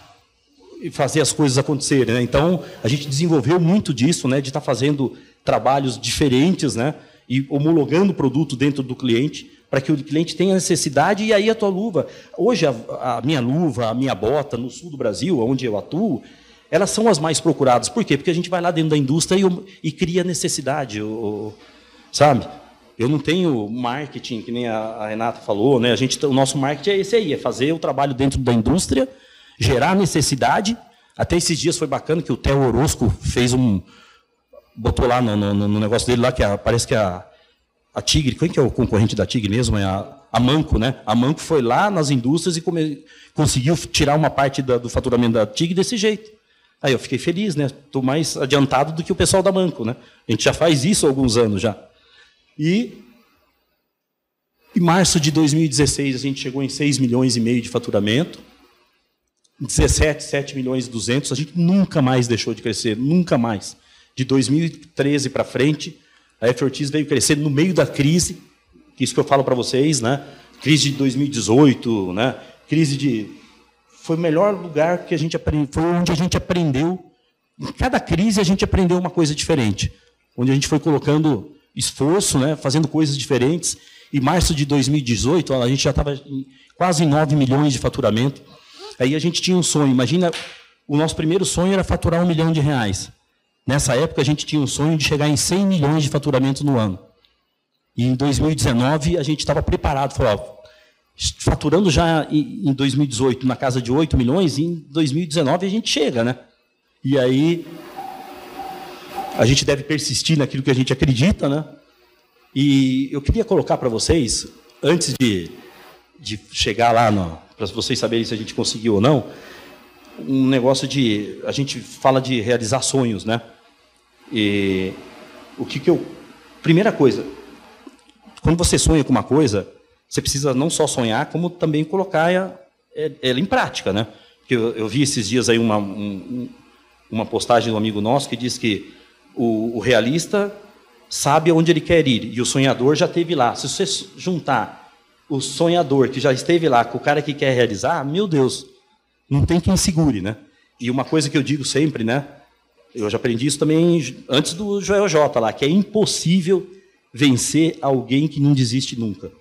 e fazer as coisas acontecerem, né? Então, a gente desenvolveu muito disso, né, de estar fazendo trabalhos diferentes, né, e homologando o produto dentro do cliente, para que o cliente tenha necessidade, e aí a tua luva. Hoje, a minha luva, a minha bota, no sul do Brasil, onde eu atuo, elas são as mais procuradas. Por quê? Porque a gente vai lá dentro da indústria e cria necessidade, sabe? Eu não tenho marketing, que nem a Renata falou, né? O nosso marketing é esse aí, é fazer o trabalho dentro da indústria, gerar necessidade. Até esses dias foi bacana que o Theo Orozco fez botou lá no negócio dele, lá, que parece que a Tigre, quem que é o concorrente da Tigre mesmo? É a Manco, né? A Manco foi lá nas indústrias e conseguiu tirar uma parte do faturamento da Tigre desse jeito. Aí eu fiquei feliz, né? Estou mais adiantado do que o pessoal da Manco, né? A gente já faz isso há alguns anos já. E em março de 2016 a gente chegou em 6,5 milhões de faturamento. Em 17, 7 milhões e 200, a gente nunca mais deixou de crescer, nunca mais. De 2013 para frente, a F. Ortiz veio crescer no meio da crise, que isso que eu falo para vocês, né? Crise de 2018, né? Foi o melhor lugar que a gente aprendeu, foi onde a gente aprendeu. Em cada crise a gente aprendeu uma coisa diferente, onde a gente foi colocando esforço, né? Fazendo coisas diferentes. Em março de 2018, a gente já estava quase em 9 milhões de faturamento. Aí a gente tinha um sonho. Imagina, o nosso primeiro sonho era faturar R$1 milhão. Nessa época, a gente tinha um sonho de chegar em 100 milhões de faturamento no ano. E em 2019, a gente estava preparado. Falou, faturando já em 2018 na casa de 8 milhões, e em 2019 a gente chega, né? E aí, a gente deve persistir naquilo que a gente acredita, né? E eu queria colocar para vocês, antes de chegar lá, para vocês saberem se a gente conseguiu ou não, um negócio a gente fala de realizar sonhos, né? E primeira coisa, quando você sonha com uma coisa, você precisa não só sonhar, como também colocar ela em prática, né? Porque eu vi esses dias aí uma postagem de um amigo nosso que diz que o realista sabe aonde ele quer ir, e o sonhador já esteve lá. Se você juntar o sonhador que já esteve lá com o cara que quer realizar, meu Deus, não tem quem segure, né? E uma coisa que eu digo sempre, né? Eu já aprendi isso também antes do Joel J lá, que é impossível vencer alguém que não desiste nunca.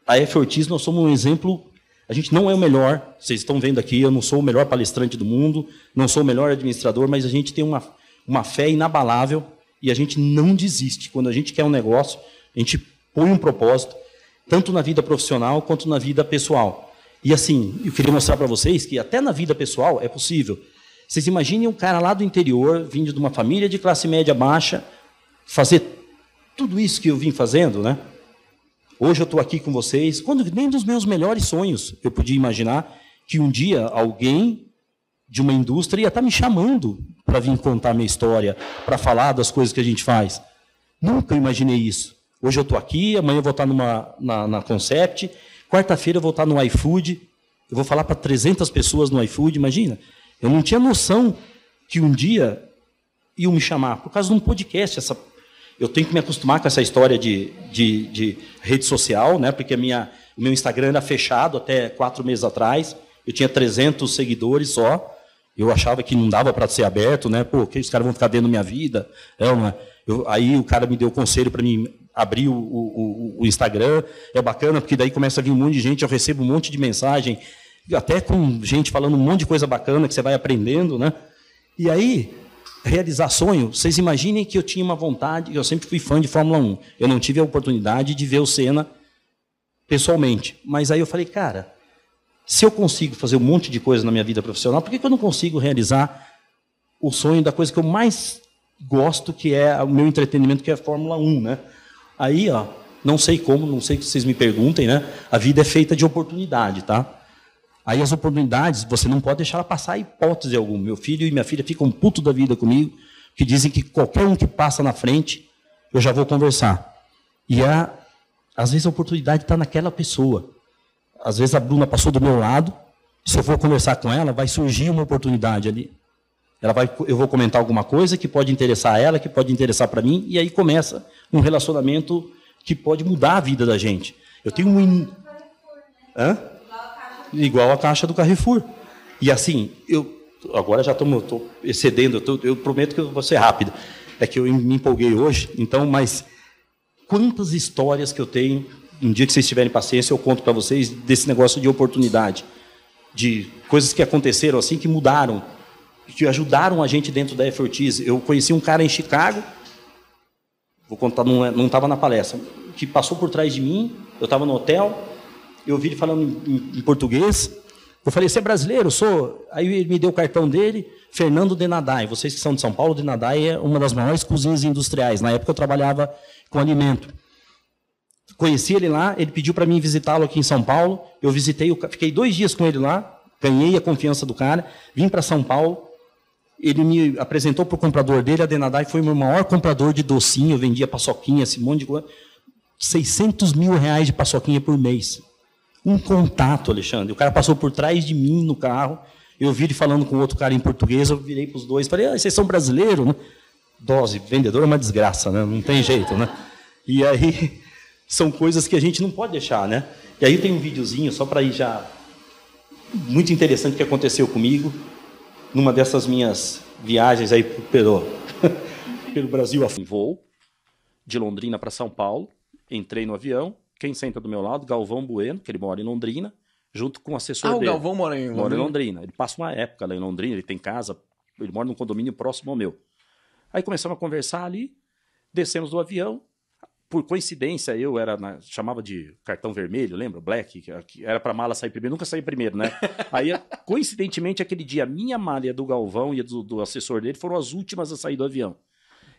A F. Ortiz, nós somos um exemplo. A gente não é o melhor, vocês estão vendo aqui, eu não sou o melhor palestrante do mundo, não sou o melhor administrador, mas a gente tem uma fé inabalável e a gente não desiste. Quando a gente quer um negócio, a gente põe um propósito, tanto na vida profissional quanto na vida pessoal. E assim, eu queria mostrar para vocês que até na vida pessoal é possível. Vocês imaginem um cara lá do interior, vindo de uma família de classe média baixa, fazer tudo isso que eu vim fazendo, né? Hoje eu estou aqui com vocês, quando nem dos meus melhores sonhos eu podia imaginar que um dia alguém de uma indústria ia estar me chamando para vir contar a minha história, para falar das coisas que a gente faz. Nunca imaginei isso. Hoje eu estou aqui, amanhã eu vou estar na Concept, quarta-feira eu vou estar no iFood, eu vou falar para 300 pessoas no iFood, imagina. Eu não tinha noção que um dia iam me chamar, por causa de um podcast. Eu tenho que me acostumar com essa história de rede social, né? Porque o meu Instagram era fechado até 4 meses atrás. Eu tinha 300 seguidores só. Eu achava que não dava para ser aberto, né? Pô, que os caras vão ficar vendo minha vida? Aí o cara me deu o conselho para mim abrir o Instagram. É bacana, porque daí começa a vir um monte de gente, eu recebo um monte de mensagem, até com gente falando um monte de coisa bacana que você vai aprendendo, né? E aí, realizar sonho, vocês imaginem que eu tinha uma vontade, eu sempre fui fã de Fórmula 1. Eu não tive a oportunidade de ver o Senna pessoalmente. Mas aí eu falei, cara, se eu consigo fazer um monte de coisa na minha vida profissional, por que eu não consigo realizar o sonho da coisa que eu mais gosto, que é o meu entretenimento, que é a Fórmula 1, né? Aí, ó, não sei como, não sei que vocês me perguntem, né? A vida é feita de oportunidade, tá? Aí as oportunidades, você não pode deixar ela passar hipótese alguma. Meu filho e minha filha ficam puto da vida comigo, que dizem que qualquer um que passa na frente, eu já vou conversar. E às vezes a oportunidade está naquela pessoa. Às vezes a Bruna passou do meu lado, se eu for conversar com ela, vai surgir uma oportunidade ali. Eu vou comentar alguma coisa que pode interessar a ela, que pode interessar para mim, e aí começa um relacionamento que pode mudar a vida da gente. Eu tenho Hã? Igual a caixa do Carrefour. E assim, agora já estou excedendo, eu prometo que eu vou ser rápido. É que eu me empolguei hoje, então, mas quantas histórias que eu tenho, um dia que vocês tiverem paciência, eu conto para vocês desse negócio de oportunidade, de coisas que aconteceram assim, que mudaram, que ajudaram a gente dentro da Effortize. Eu conheci um cara em Chicago, vou contar, não estava na palestra, que passou por trás de mim, eu estava no hotel, eu ouvi ele falando em português. Eu falei, você é brasileiro? Sou. Aí ele me deu o cartão dele, Fernando Denadai. Vocês que são de São Paulo, Denadai é uma das maiores cozinhas industriais. Na época eu trabalhava com alimento. Conheci ele lá, ele pediu para mim visitá-lo aqui em São Paulo. Eu visitei, fiquei 2 dias com ele lá, ganhei a confiança do cara, vim para São Paulo. Ele me apresentou para o comprador dele, a Denadai foi o meu maior comprador de docinho, eu vendia paçoquinha, esse monte de coisa. 600 mil reais de paçoquinha por mês. Um contato, Alexandre. O cara passou por trás de mim no carro, eu vi ele falando com outro cara em português, eu virei para os dois, falei, vocês são brasileiros, né? Dose, vendedor é uma desgraça, né? Não tem jeito, né? E aí, são coisas que a gente não pode deixar, né? E aí tem um videozinho, só para ir já, muito interessante que aconteceu comigo, numa dessas minhas viagens aí pelo Brasil, em voo, de Londrina para São Paulo, entrei no avião, quem senta do meu lado? Galvão Bueno, que ele mora em Londrina, junto com o assessor dele. O Galvão mora em Londrina. Ele passa uma época lá em Londrina, ele tem casa, ele mora num condomínio próximo ao meu. Aí começamos a conversar ali, descemos do avião. Por coincidência, chamava de cartão vermelho, lembra? Black, que era para mala sair primeiro, nunca saí primeiro, né? Aí, coincidentemente, aquele dia, a minha mala e a do Galvão e a do assessor dele foram as últimas a sair do avião.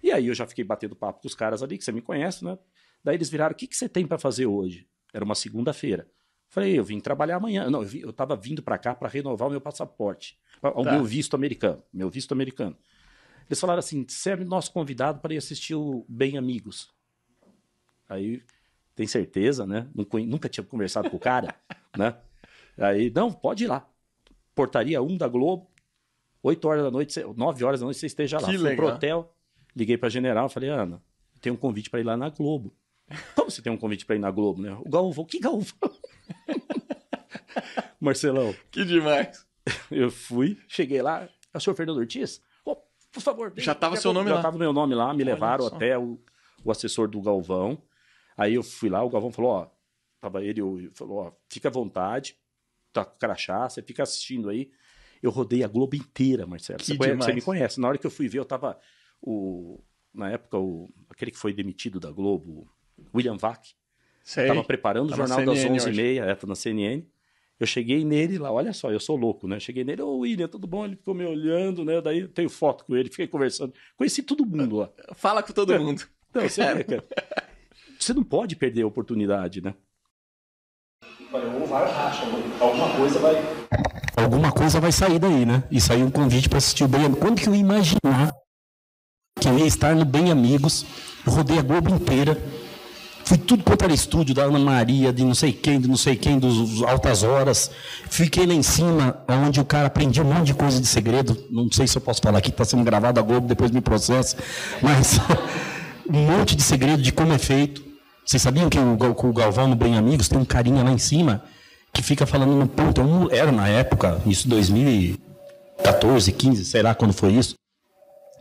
E aí eu já fiquei batendo papo com os caras ali, que você me conhece, né? Daí eles viraram, o que você tem para fazer hoje? Era uma segunda-feira. Falei, eu vim trabalhar amanhã. Não, eu estava vindo para cá para renovar o meu passaporte, o meu visto americano. Eles falaram assim, você é nosso convidado para ir assistir o Bem Amigos. Aí, tem certeza, né? Nunca tinha conversado com o cara, né? Aí, não, pode ir lá. Portaria 1 da Globo, 8 horas da noite, 9 horas da noite, você esteja lá. Fui pro hotel, liguei para a general, falei, Ana, tem um convite para ir lá na Globo. Como você tem um convite para ir na Globo, né? O Galvão, que Galvão? Marcelão. Que demais. Eu fui, cheguei lá, é o senhor Fernando Ortiz? Oh, por favor. Já estava seu nome lá. Já estava meu nome lá, me levaram até o assessor do Galvão. Aí eu fui lá, o Galvão falou, falou, fica à vontade, tá com crachá, você fica assistindo aí. Eu rodei a Globo inteira, Marcelo. Você me conhece. Na hora que eu fui ver, eu tava, na época, aquele que foi demitido da Globo, William Vac, estava preparando o jornal das 11h30, tá na CNN. Eu cheguei nele lá, olha só, eu sou louco, né? Cheguei nele, William, tudo bom? Ele ficou me olhando, né? Daí eu tenho foto com ele, fiquei conversando. Conheci todo mundo lá. Fala com todo mundo. Então, você não pode perder a oportunidade, né? Ou vai ou racha, alguma coisa vai sair daí, né? E saiu um convite para assistir o Bem Amigos. Quando que eu ia imaginar que eu ia estar no Bem Amigos? Eu rodei a Globo inteira. Fui tudo quanto era estúdio, da Ana Maria, de não sei quem, dos Altas Horas. Fiquei lá em cima, onde o cara aprendia um monte de coisa de segredo. Não sei se eu posso falar aqui, está sendo gravado a Globo, depois me processa. Mas um monte de segredo de como é feito. Vocês sabiam que o Galvão, no Bem Amigos, tem um carinha lá em cima que fica falando no ponto. Era na época, isso 2014, 15, sei lá quando foi isso.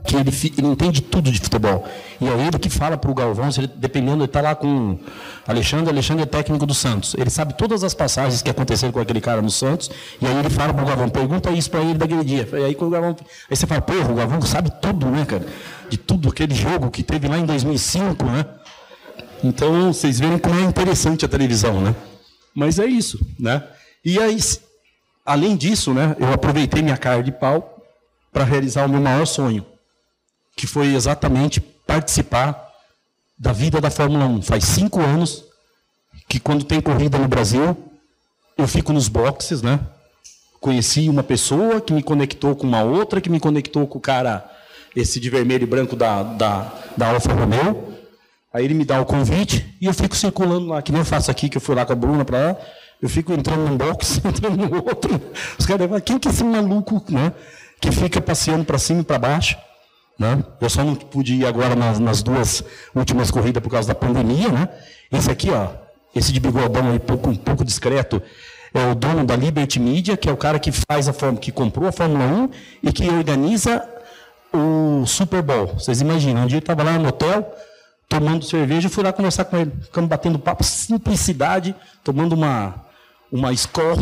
Que ele entende tudo de futebol. E é ele que fala para o Galvão, dependendo, ele está lá com Alexandre é técnico do Santos. Ele sabe todas as passagens que aconteceram com aquele cara no Santos, e aí ele fala para o Galvão, pergunta isso para ele daquele dia. E aí, aí você fala, porra, o Galvão sabe tudo, né, cara? De tudo, aquele jogo que teve lá em 2005, né? Então, vocês verem como é interessante a televisão, né? Mas é isso, né? E aí, além disso, né, eu aproveitei minha cara de pau para realizar o meu maior sonho, que foi exatamente participar da vida da Fórmula 1. Faz 5 anos que, quando tem corrida no Brasil, eu fico nos boxes, né? Conheci uma pessoa que me conectou com uma outra, que me conectou com o cara, esse de vermelho e branco da Alfa Romeo. Aí ele me dá o convite e eu fico circulando lá, que nem eu faço aqui, que eu fui lá com a Bruna para lá. Eu fico entrando num box, entrando no outro. Os caras falam, quem que é esse maluco, né? Que fica passeando para cima e para baixo? Né? Eu só não pude ir agora nas 2 últimas corridas por causa da pandemia, né? Esse aqui, ó, esse de bigodão aí, um pouco discreto, é o dono da Liberty Media, que é o cara que faz que comprou a Fórmula 1 e que organiza o Super Bowl. Vocês imaginam, um dia ele estava lá no hotel, tomando cerveja, eu fui lá conversar com ele, ficamos batendo papo, simplicidade, tomando uma escola.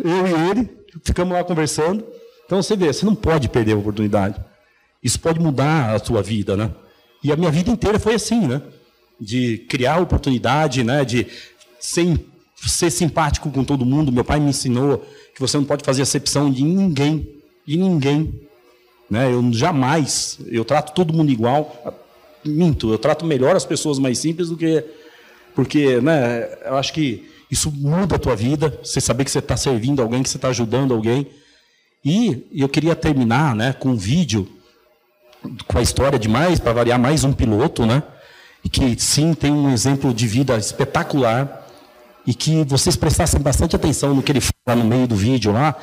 Eu e ele, ficamos lá conversando. Então, você vê, você não pode perder a oportunidade. Isso pode mudar a sua vida, né? E a minha vida inteira foi assim, né? De criar oportunidade, né? De ser simpático com todo mundo. Meu pai me ensinou que você não pode fazer acepção de ninguém. Né? Eu trato todo mundo igual. Minto, eu trato melhor as pessoas mais simples do que... Porque, né? Eu acho que isso muda a tua vida. Você saber que você está servindo alguém, que você está ajudando alguém. E eu queria terminar, né, com um vídeo, com a história de para variar, mais um piloto, né, e que sim tem um exemplo de vida espetacular, e que vocês prestassem bastante atenção no que ele fala no meio do vídeo lá,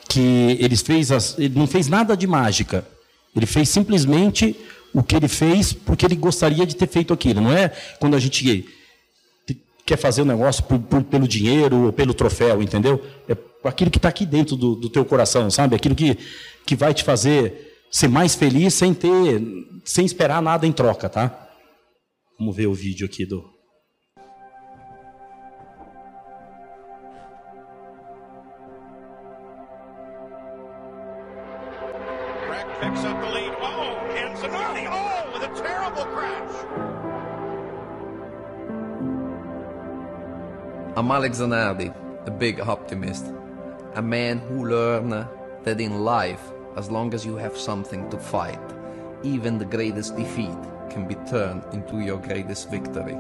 que ele não fez nada de mágica, ele fez simplesmente o que ele fez porque ele gostaria de ter feito aquilo. Não é quando a gente quer fazer o negócio pelo dinheiro ou pelo troféu, entendeu? É aquilo que está aqui dentro do teu coração, sabe? Aquilo que vai te fazer ser mais feliz sem esperar nada em troca, tá? Vamos ver o vídeo aqui do... Picks up the lead. Oh, and Zanardi. Oh, with a terrible crash. I'm Alex Zanardi, a big optimist. A man who learned that in life, as long as you have something to fight, even the greatest defeat can be turned into your greatest victory.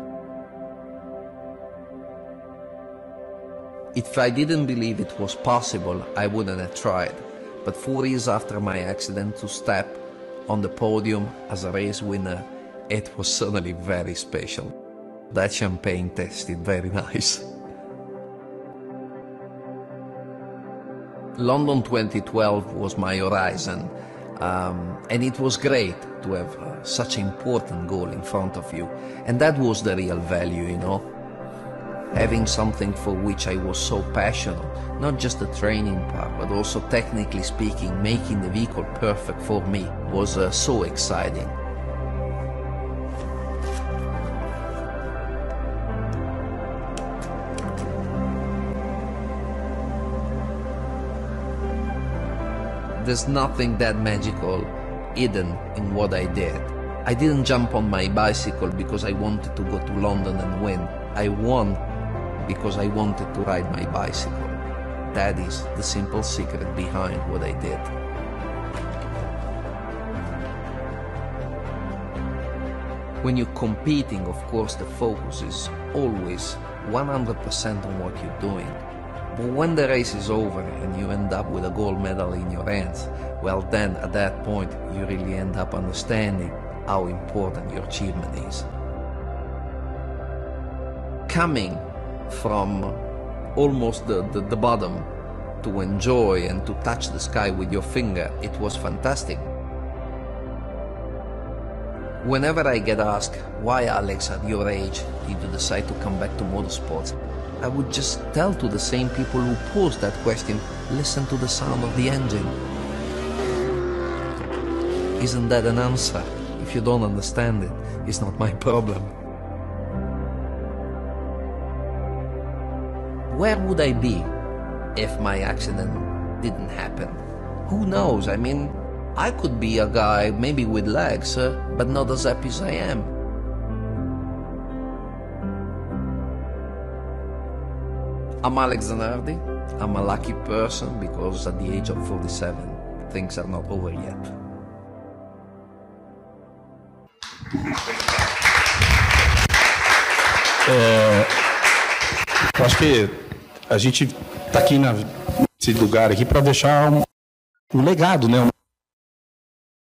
If I didn't believe it was possible, I wouldn't have tried. But 4 years after my accident, to step on the podium as a race winner, it was suddenly very special. That champagne tasted very nice. London 2012 was my horizon, and it was great to have such an important goal in front of you. And that was the real value, you know. Having something for which I was so passionate, not just the training part, but also technically speaking, making the vehicle perfect for me was so exciting. There's nothing that magical hidden in what I did. I didn't jump on my bicycle because I wanted to go to London and win. I won because I wanted to ride my bicycle. That is the simple secret behind what I did. When you're competing, of course, the focus is always 100% on what you're doing. But when the race is over and you end up with a gold medal in your hands, well then, at that point, you really end up understanding how important your achievement is. coming from almost the bottom to enjoy and to touch the sky with your finger, it was fantastic. Whenever I get asked, why Alex, at your age, did you decide to come back to motorsports? I would just tell to the same people who posed that question, listen to the sound of the engine. Isn't that an answer? If you don't understand it, it's not my problem. Where would I be if my accident didn't happen? Who knows? I mean, I could be a guy maybe with legs, but not as happy as I am. I'm Alex Zanardi. I'm a lucky person because at the age of 47, things are not over yet. Eu acho que a gente está aqui nesse lugar aqui para deixar um legado, né?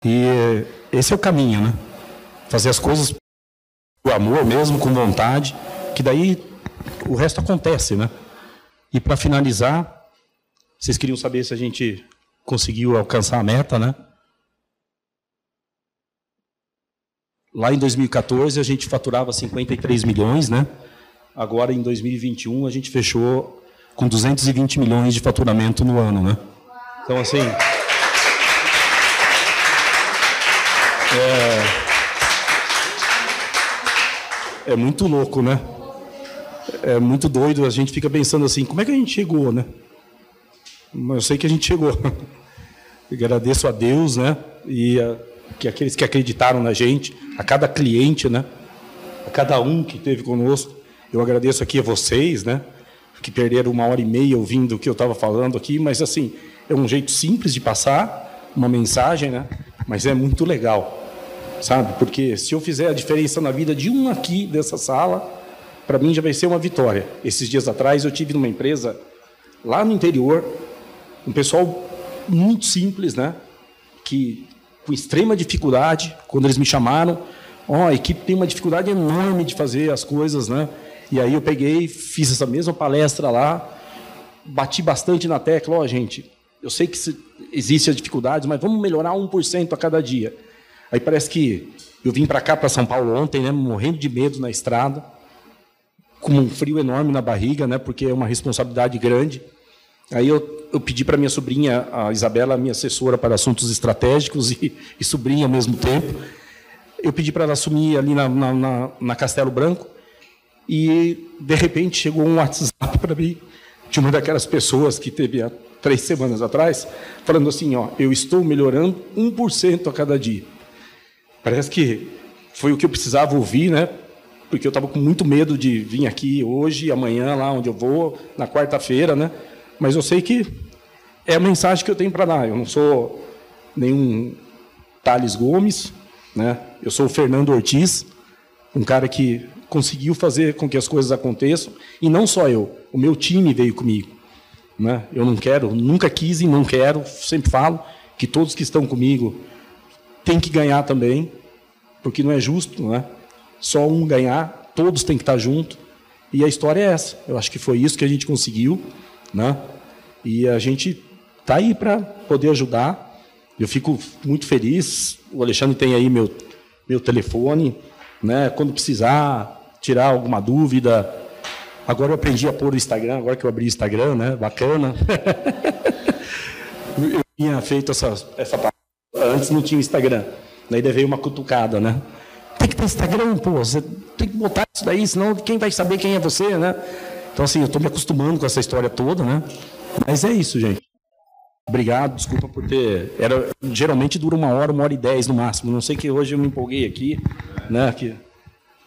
E esse é o caminho, né? Fazer as coisas com amor mesmo, com vontade, que daí o resto acontece, né? E para finalizar, vocês queriam saber se a gente conseguiu alcançar a meta, né? Lá em 2014 a gente faturava 53 milhões, né? Agora em 2021 a gente fechou com 220 milhões de faturamento no ano, né? Então assim, é muito louco, né? É muito doido, a gente fica pensando assim, como é que a gente chegou, né? Mas eu sei que a gente chegou. Agradeço a Deus, né? E que aqueles que acreditaram na gente, a cada cliente, né? A cada um que esteve conosco. Eu agradeço aqui a vocês, né? Que perderam 1h30 ouvindo o que eu estava falando aqui, mas assim, é um jeito simples de passar uma mensagem, né? Mas é muito legal, sabe? Porque se eu fizer a diferença na vida de um aqui dessa sala, para mim já vai ser uma vitória. Esses dias atrás eu tive numa empresa lá no interior, um pessoal muito simples, né? Que com extrema dificuldade, quando eles me chamaram, a equipe tem uma dificuldade enorme de fazer as coisas, né? E aí eu peguei, fiz essa mesma palestra lá, bati bastante na tecla, gente, eu sei que existem as dificuldades, mas vamos melhorar 1% a cada dia. Aí parece que eu vim para cá, para São Paulo ontem, né, morrendo de medo na estrada, com um frio enorme na barriga, né, porque é uma responsabilidade grande. Aí eu pedi para minha sobrinha, a Isabela, minha assessora para assuntos estratégicos e sobrinha ao mesmo tempo, eu pedi para ela assumir ali na Castelo Branco, e, de repente, chegou um WhatsApp para mim, de uma daquelas pessoas que teve há 3 semanas atrás, falando assim, eu estou melhorando 1% a cada dia. Parece que foi o que eu precisava ouvir, né? Porque eu estava com muito medo de vir aqui hoje, amanhã, lá onde eu vou, na quarta-feira, né? Mas eu sei que é a mensagem que eu tenho para dar. Eu não sou nenhum Thales Gomes, né? Eu sou o Fernando Ortiz, um cara que conseguiu fazer com que as coisas aconteçam, e não só eu, o meu time veio comigo, né? Eu não quero, nunca quis e não quero, sempre falo que todos que estão comigo têm que ganhar também, porque não é justo, né? Só um ganhar, todos têm que estar junto, e a história é essa. Eu acho que foi isso que a gente conseguiu, né? E a gente está aí para poder ajudar. Eu fico muito feliz, o Alexandre tem aí meu telefone, né? Quando precisar tirar alguma dúvida. Agora eu aprendi a pôr o Instagram, agora que eu abri o Instagram, né? Bacana. Eu tinha feito essa parte. Antes não tinha Instagram. Daí veio uma cutucada, né? Tem que ter Instagram, pô. Você tem que botar isso daí, senão quem vai saber quem é você, né? Então, assim, eu estou me acostumando com essa história toda, né? Mas é isso, gente. Obrigado, desculpa por ter... geralmente dura 1h10 no máximo. Não sei que hoje eu me empolguei aqui, né?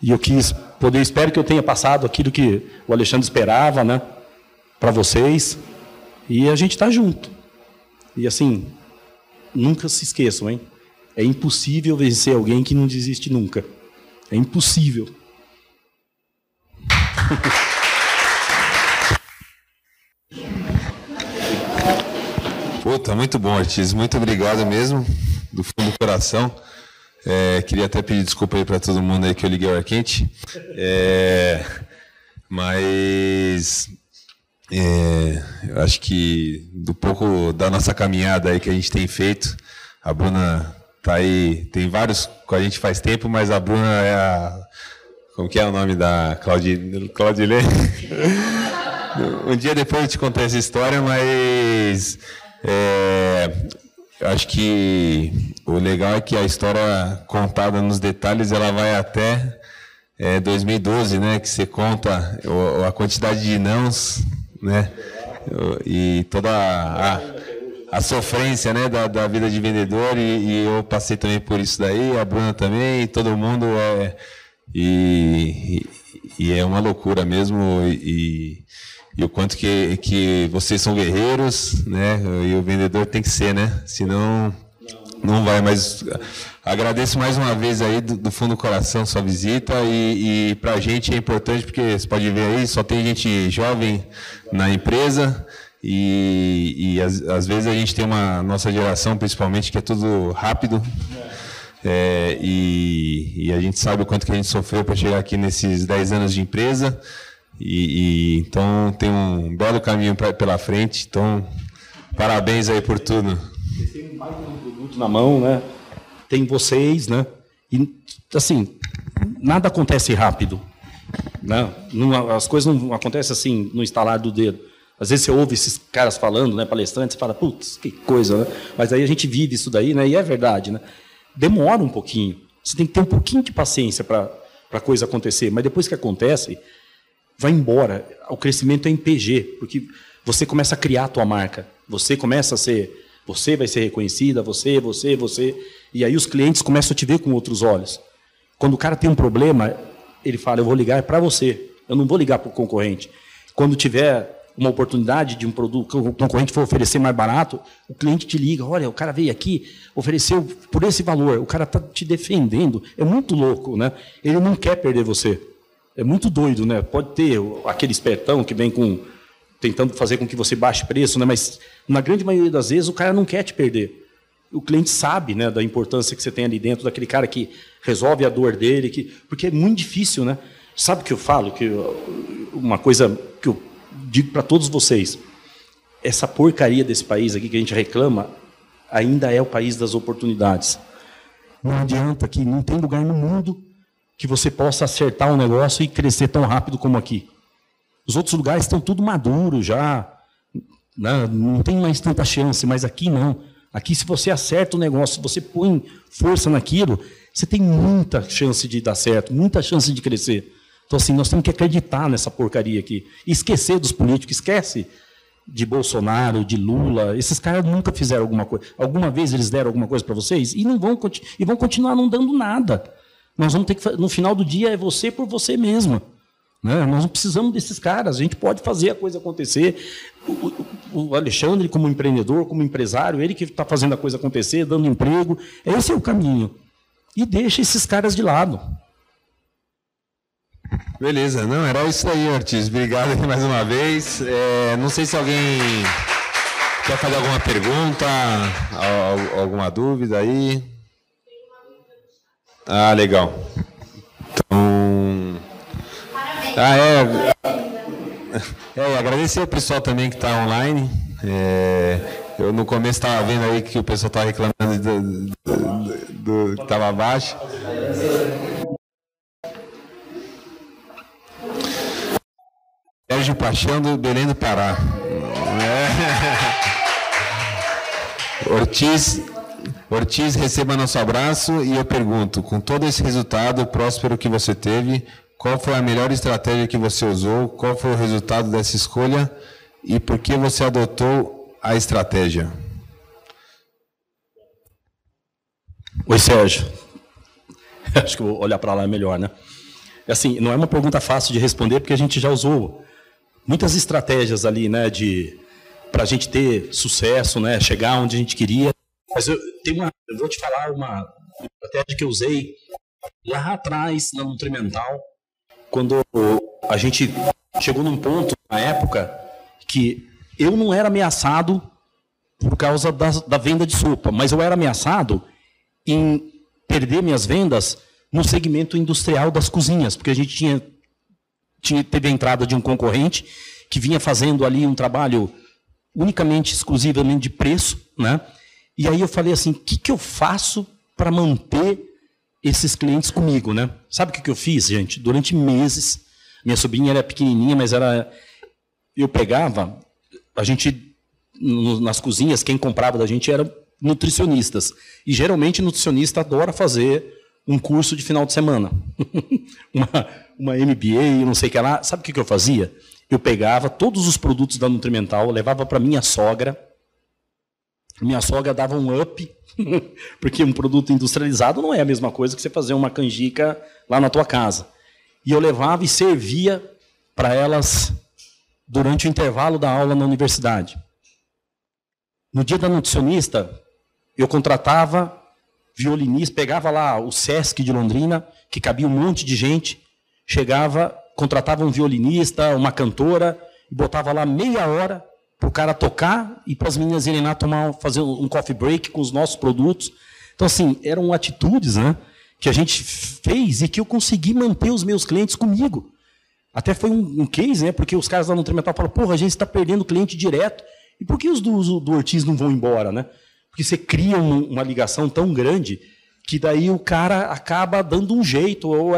E eu quis poder... Espero que eu tenha passado aquilo que o Alexandre esperava, né? Para vocês. E a gente está junto. E, assim, nunca se esqueçam, hein? É impossível vencer alguém que não desiste nunca. É impossível. Puta, muito bom, Ortiz. Muito obrigado mesmo, do fundo do coração. Queria até pedir desculpa aí para todo mundo aí que eu liguei o ar quente. Mas eu acho que do pouco da nossa caminhada aí que a gente tem feito, a Bruna tá aí, tem vários que a gente faz tempo, mas a Bruna é a... Como que é o nome da Claudilene? Um dia depois eu te contei essa história, mas eu acho que o legal é que a história contada nos detalhes, ela vai até 2012, né? Que você conta a quantidade de nãos, né? E toda a sofrência, né, da vida de vendedor, e eu passei também por isso daí, a Bruna também, todo mundo e é uma loucura mesmo, e o quanto que vocês são guerreiros, né, e o vendedor tem que ser, né, senão não vai. Mas agradeço mais uma vez aí do fundo do coração sua visita, e para a gente é importante porque você pode ver aí, só tem gente jovem na empresa, e às vezes a gente tem nossa geração principalmente que é tudo rápido, e a gente sabe o quanto que a gente sofreu para chegar aqui nesses 10 anos de empresa, e então tem um belo caminho pela frente, então parabéns aí por tudo. Tem mais um produto na mão, né? Tem vocês, né? E assim, nada acontece rápido, né? As coisas não acontecem assim no estalar do dedo. Às vezes você ouve esses caras falando, né, palestrantes, você fala, putz, que coisa, né? Mas aí a gente vive isso daí, né? E é verdade, né? Demora um pouquinho. Você tem que ter um pouquinho de paciência para a coisa acontecer. Mas depois que acontece, vai embora. O crescimento é em PG, porque você começa a criar a tua marca. Você começa a ser... Você vai ser reconhecida, você. E aí os clientes começam a te ver com outros olhos. Quando o cara tem um problema, ele fala, eu vou ligar para você. Eu não vou ligar para o concorrente. Quando tiver uma oportunidade de um produto que o concorrente for oferecer mais barato, o cliente te liga, olha, o cara veio aqui, ofereceu por esse valor, o cara está te defendendo. É muito louco, né? Ele não quer perder você. É muito doido, né? Pode ter aquele espertão que vem tentando fazer com que você baixe preço, né? Mas na grande maioria das vezes o cara não quer te perder. O cliente sabe, né, da importância que você tem ali dentro, daquele cara que resolve a dor dele, porque é muito difícil, né? Sabe o que eu falo? Uma coisa que eu digo para todos vocês, essa porcaria desse país aqui que a gente reclama ainda é o país das oportunidades. Não adianta que não tem lugar no mundo que você possa acertar um negócio e crescer tão rápido como aqui. Os outros lugares estão tudo maduro já, né? Não tem mais tanta chance, mas aqui não. Aqui, se você acerta o negócio, se você põe força naquilo, você tem muita chance de dar certo, muita chance de crescer. Então, assim, nós temos que acreditar nessa porcaria aqui. E esquecer dos políticos, esquece de Bolsonaro, de Lula. Esses caras nunca fizeram alguma coisa. Alguma vez eles deram alguma coisa para vocês? E vão continuar não dando nada. Nós vamos ter que, no final do dia, é você por você mesmo. Né? Nós não precisamos desses caras. A gente pode fazer a coisa acontecer. O Alexandre, como empreendedor, como empresário, ele que está fazendo a coisa acontecer, dando emprego. Esse é o caminho. E deixa esses caras de lado. Beleza, não, era isso aí, Ortiz. Obrigado aqui mais uma vez. Não sei se alguém quer fazer alguma pergunta, alguma dúvida aí. Ah, legal. Então... agradecer ao pessoal também que está online. Eu no começo estava vendo aí que o pessoal estava reclamando do que estava abaixo. Sérgio Paixão do Belém do Pará. Ortiz, receba nosso abraço e eu pergunto, com todo esse resultado próspero que você teve, qual foi a melhor estratégia que você usou? Qual foi o resultado dessa escolha? E por que você adotou a estratégia? Oi, Sérgio. Acho que vou olhar para lá melhor, né? Assim, não é uma pergunta fácil de responder, porque a gente já usou muitas estratégias ali, né, para a gente ter sucesso, né, chegar onde a gente queria. Mas eu vou te falar uma estratégia que eu usei lá atrás, na Nutrimental, quando a gente chegou num ponto, na época, que eu não era ameaçado por causa da venda de sopa, mas eu era ameaçado em perder minhas vendas no segmento industrial das cozinhas, porque a gente tinha teve a entrada de um concorrente que vinha fazendo ali um trabalho unicamente, exclusivamente de preço, né? E aí eu falei assim, o que eu faço para manter esses clientes comigo, né? Sabe o que eu fiz, gente? Durante meses, minha sobrinha era pequenininha, mas eu pegava, a gente, nas cozinhas, quem comprava da gente era nutricionistas. E geralmente nutricionista adora fazer um curso de final de semana. uma MBA, não sei o que lá. Sabe o que eu fazia? Eu pegava todos os produtos da Nutrimental, levava para minha sogra. Minha sogra dava um up, porque um produto industrializado não é a mesma coisa que você fazer uma canjica lá na tua casa. E eu levava e servia para elas durante o intervalo da aula na universidade. No dia da nutricionista, eu contratava violinista, pegava lá o Sesc de Londrina, que cabia um monte de gente, chegava, contratava um violinista, uma cantora, e botava lá meia hora para o cara tocar e para as meninas irem lá fazer um coffee break com os nossos produtos. Então, assim, eram atitudes, né, que a gente fez e que eu consegui manter os meus clientes comigo. Até foi um case, né, porque os caras lá no Nutrimental falaram, porra, a gente está perdendo cliente direto. E por que os do Ortiz não vão embora, né? Porque você cria uma ligação tão grande que daí o cara acaba dando um jeito, ou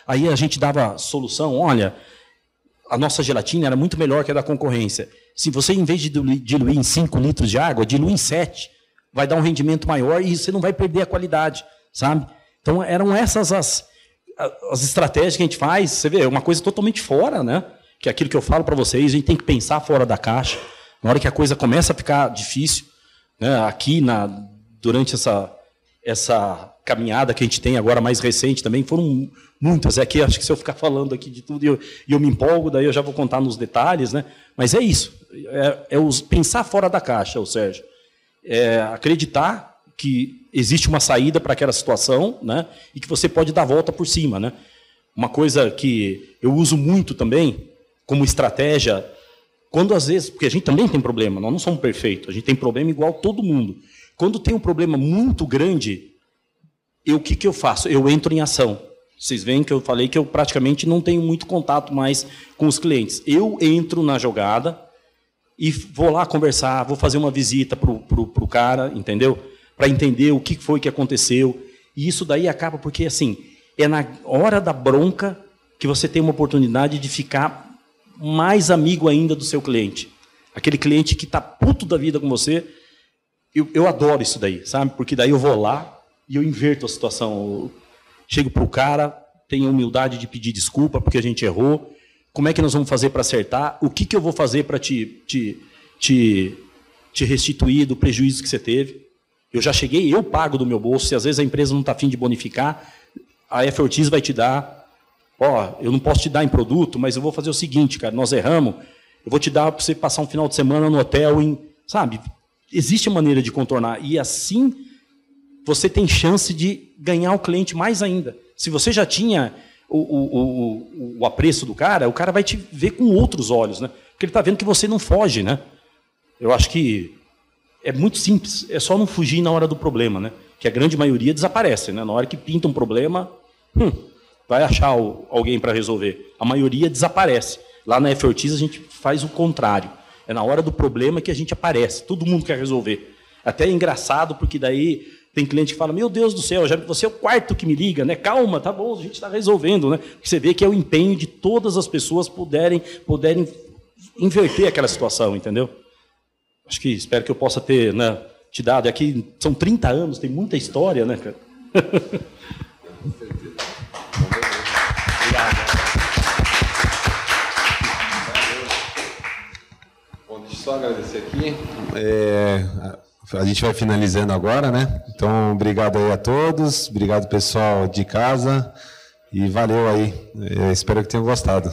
aí a gente dava solução, olha, a nossa gelatina era muito melhor que a da concorrência. Se você, em vez de diluir em 5 litros de água, dilui em 7, vai dar um rendimento maior e você não vai perder a qualidade, sabe? Então, eram essas as estratégias que a gente faz. Você vê, é uma coisa totalmente fora, né? Que é aquilo que eu falo para vocês, a gente tem que pensar fora da caixa. Na hora que a coisa começa a ficar difícil, né? Aqui, durante essa caminhada que a gente tem agora, mais recente também, foram muitas. Aqui, acho que se eu ficar falando aqui de tudo e eu me empolgo, daí eu já vou contar nos detalhes, né? Mas é isso, pensar fora da caixa, Sérgio. Acreditar que existe uma saída para aquela situação, né? E que você pode dar a volta por cima, né? Uma coisa que eu uso muito também, como estratégia, quando às vezes, porque a gente também tem problema, nós não somos perfeitos, a gente tem problema igual todo mundo. Quando tem um problema muito grande, o que eu faço? Eu entro em ação. Vocês veem que eu falei que eu praticamente não tenho muito contato mais com os clientes. Eu entro na jogada e vou lá conversar, vou fazer uma visita pro cara, entendeu? Para entender o que foi que aconteceu. E isso daí acaba porque, assim, é na hora da bronca que você tem uma oportunidade de ficar mais amigo ainda do seu cliente. Aquele cliente que está puto da vida com você, eu adoro isso daí, sabe? Porque daí eu vou lá e eu inverto a situação. Eu chego para o cara, tenho a humildade de pedir desculpa porque a gente errou. Como é que nós vamos fazer para acertar? O que eu vou fazer para te restituir do prejuízo que você teve? Eu já cheguei, eu pago do meu bolso. Se às vezes a empresa não está afim de bonificar, a F. Ortiz vai te dar. Eu não posso te dar em produto, mas eu vou fazer o seguinte, cara, nós erramos, eu vou te dar para você passar um final de semana no hotel, sabe? Existe uma maneira de contornar, e assim você tem chance de ganhar o cliente mais ainda. Se você já tinha o apreço do cara, o cara vai te ver com outros olhos, né? Porque ele está vendo que você não foge, né? Eu acho que é muito simples, é só não fugir na hora do problema, né? Que a grande maioria desaparece, né? Na hora que pinta um problema, vai achar alguém para resolver. A maioria desaparece. Lá na F. Ortiz a gente faz o contrário. É na hora do problema que a gente aparece. Todo mundo quer resolver. Até é engraçado, porque daí tem cliente que fala, meu Deus do céu, você é o quarto que me liga, né? Calma, tá bom, a gente está resolvendo, né? Porque você vê que é o empenho de todas as pessoas poderem inverter aquela situação, entendeu? Acho que espero que eu possa ter, né, te dado. Aqui são 30 anos, tem muita história, né, cara? Bom, deixa eu só agradecer aqui. A gente vai finalizando agora, né? Então, obrigado aí a todos, obrigado pessoal de casa e valeu aí. Espero que tenham gostado.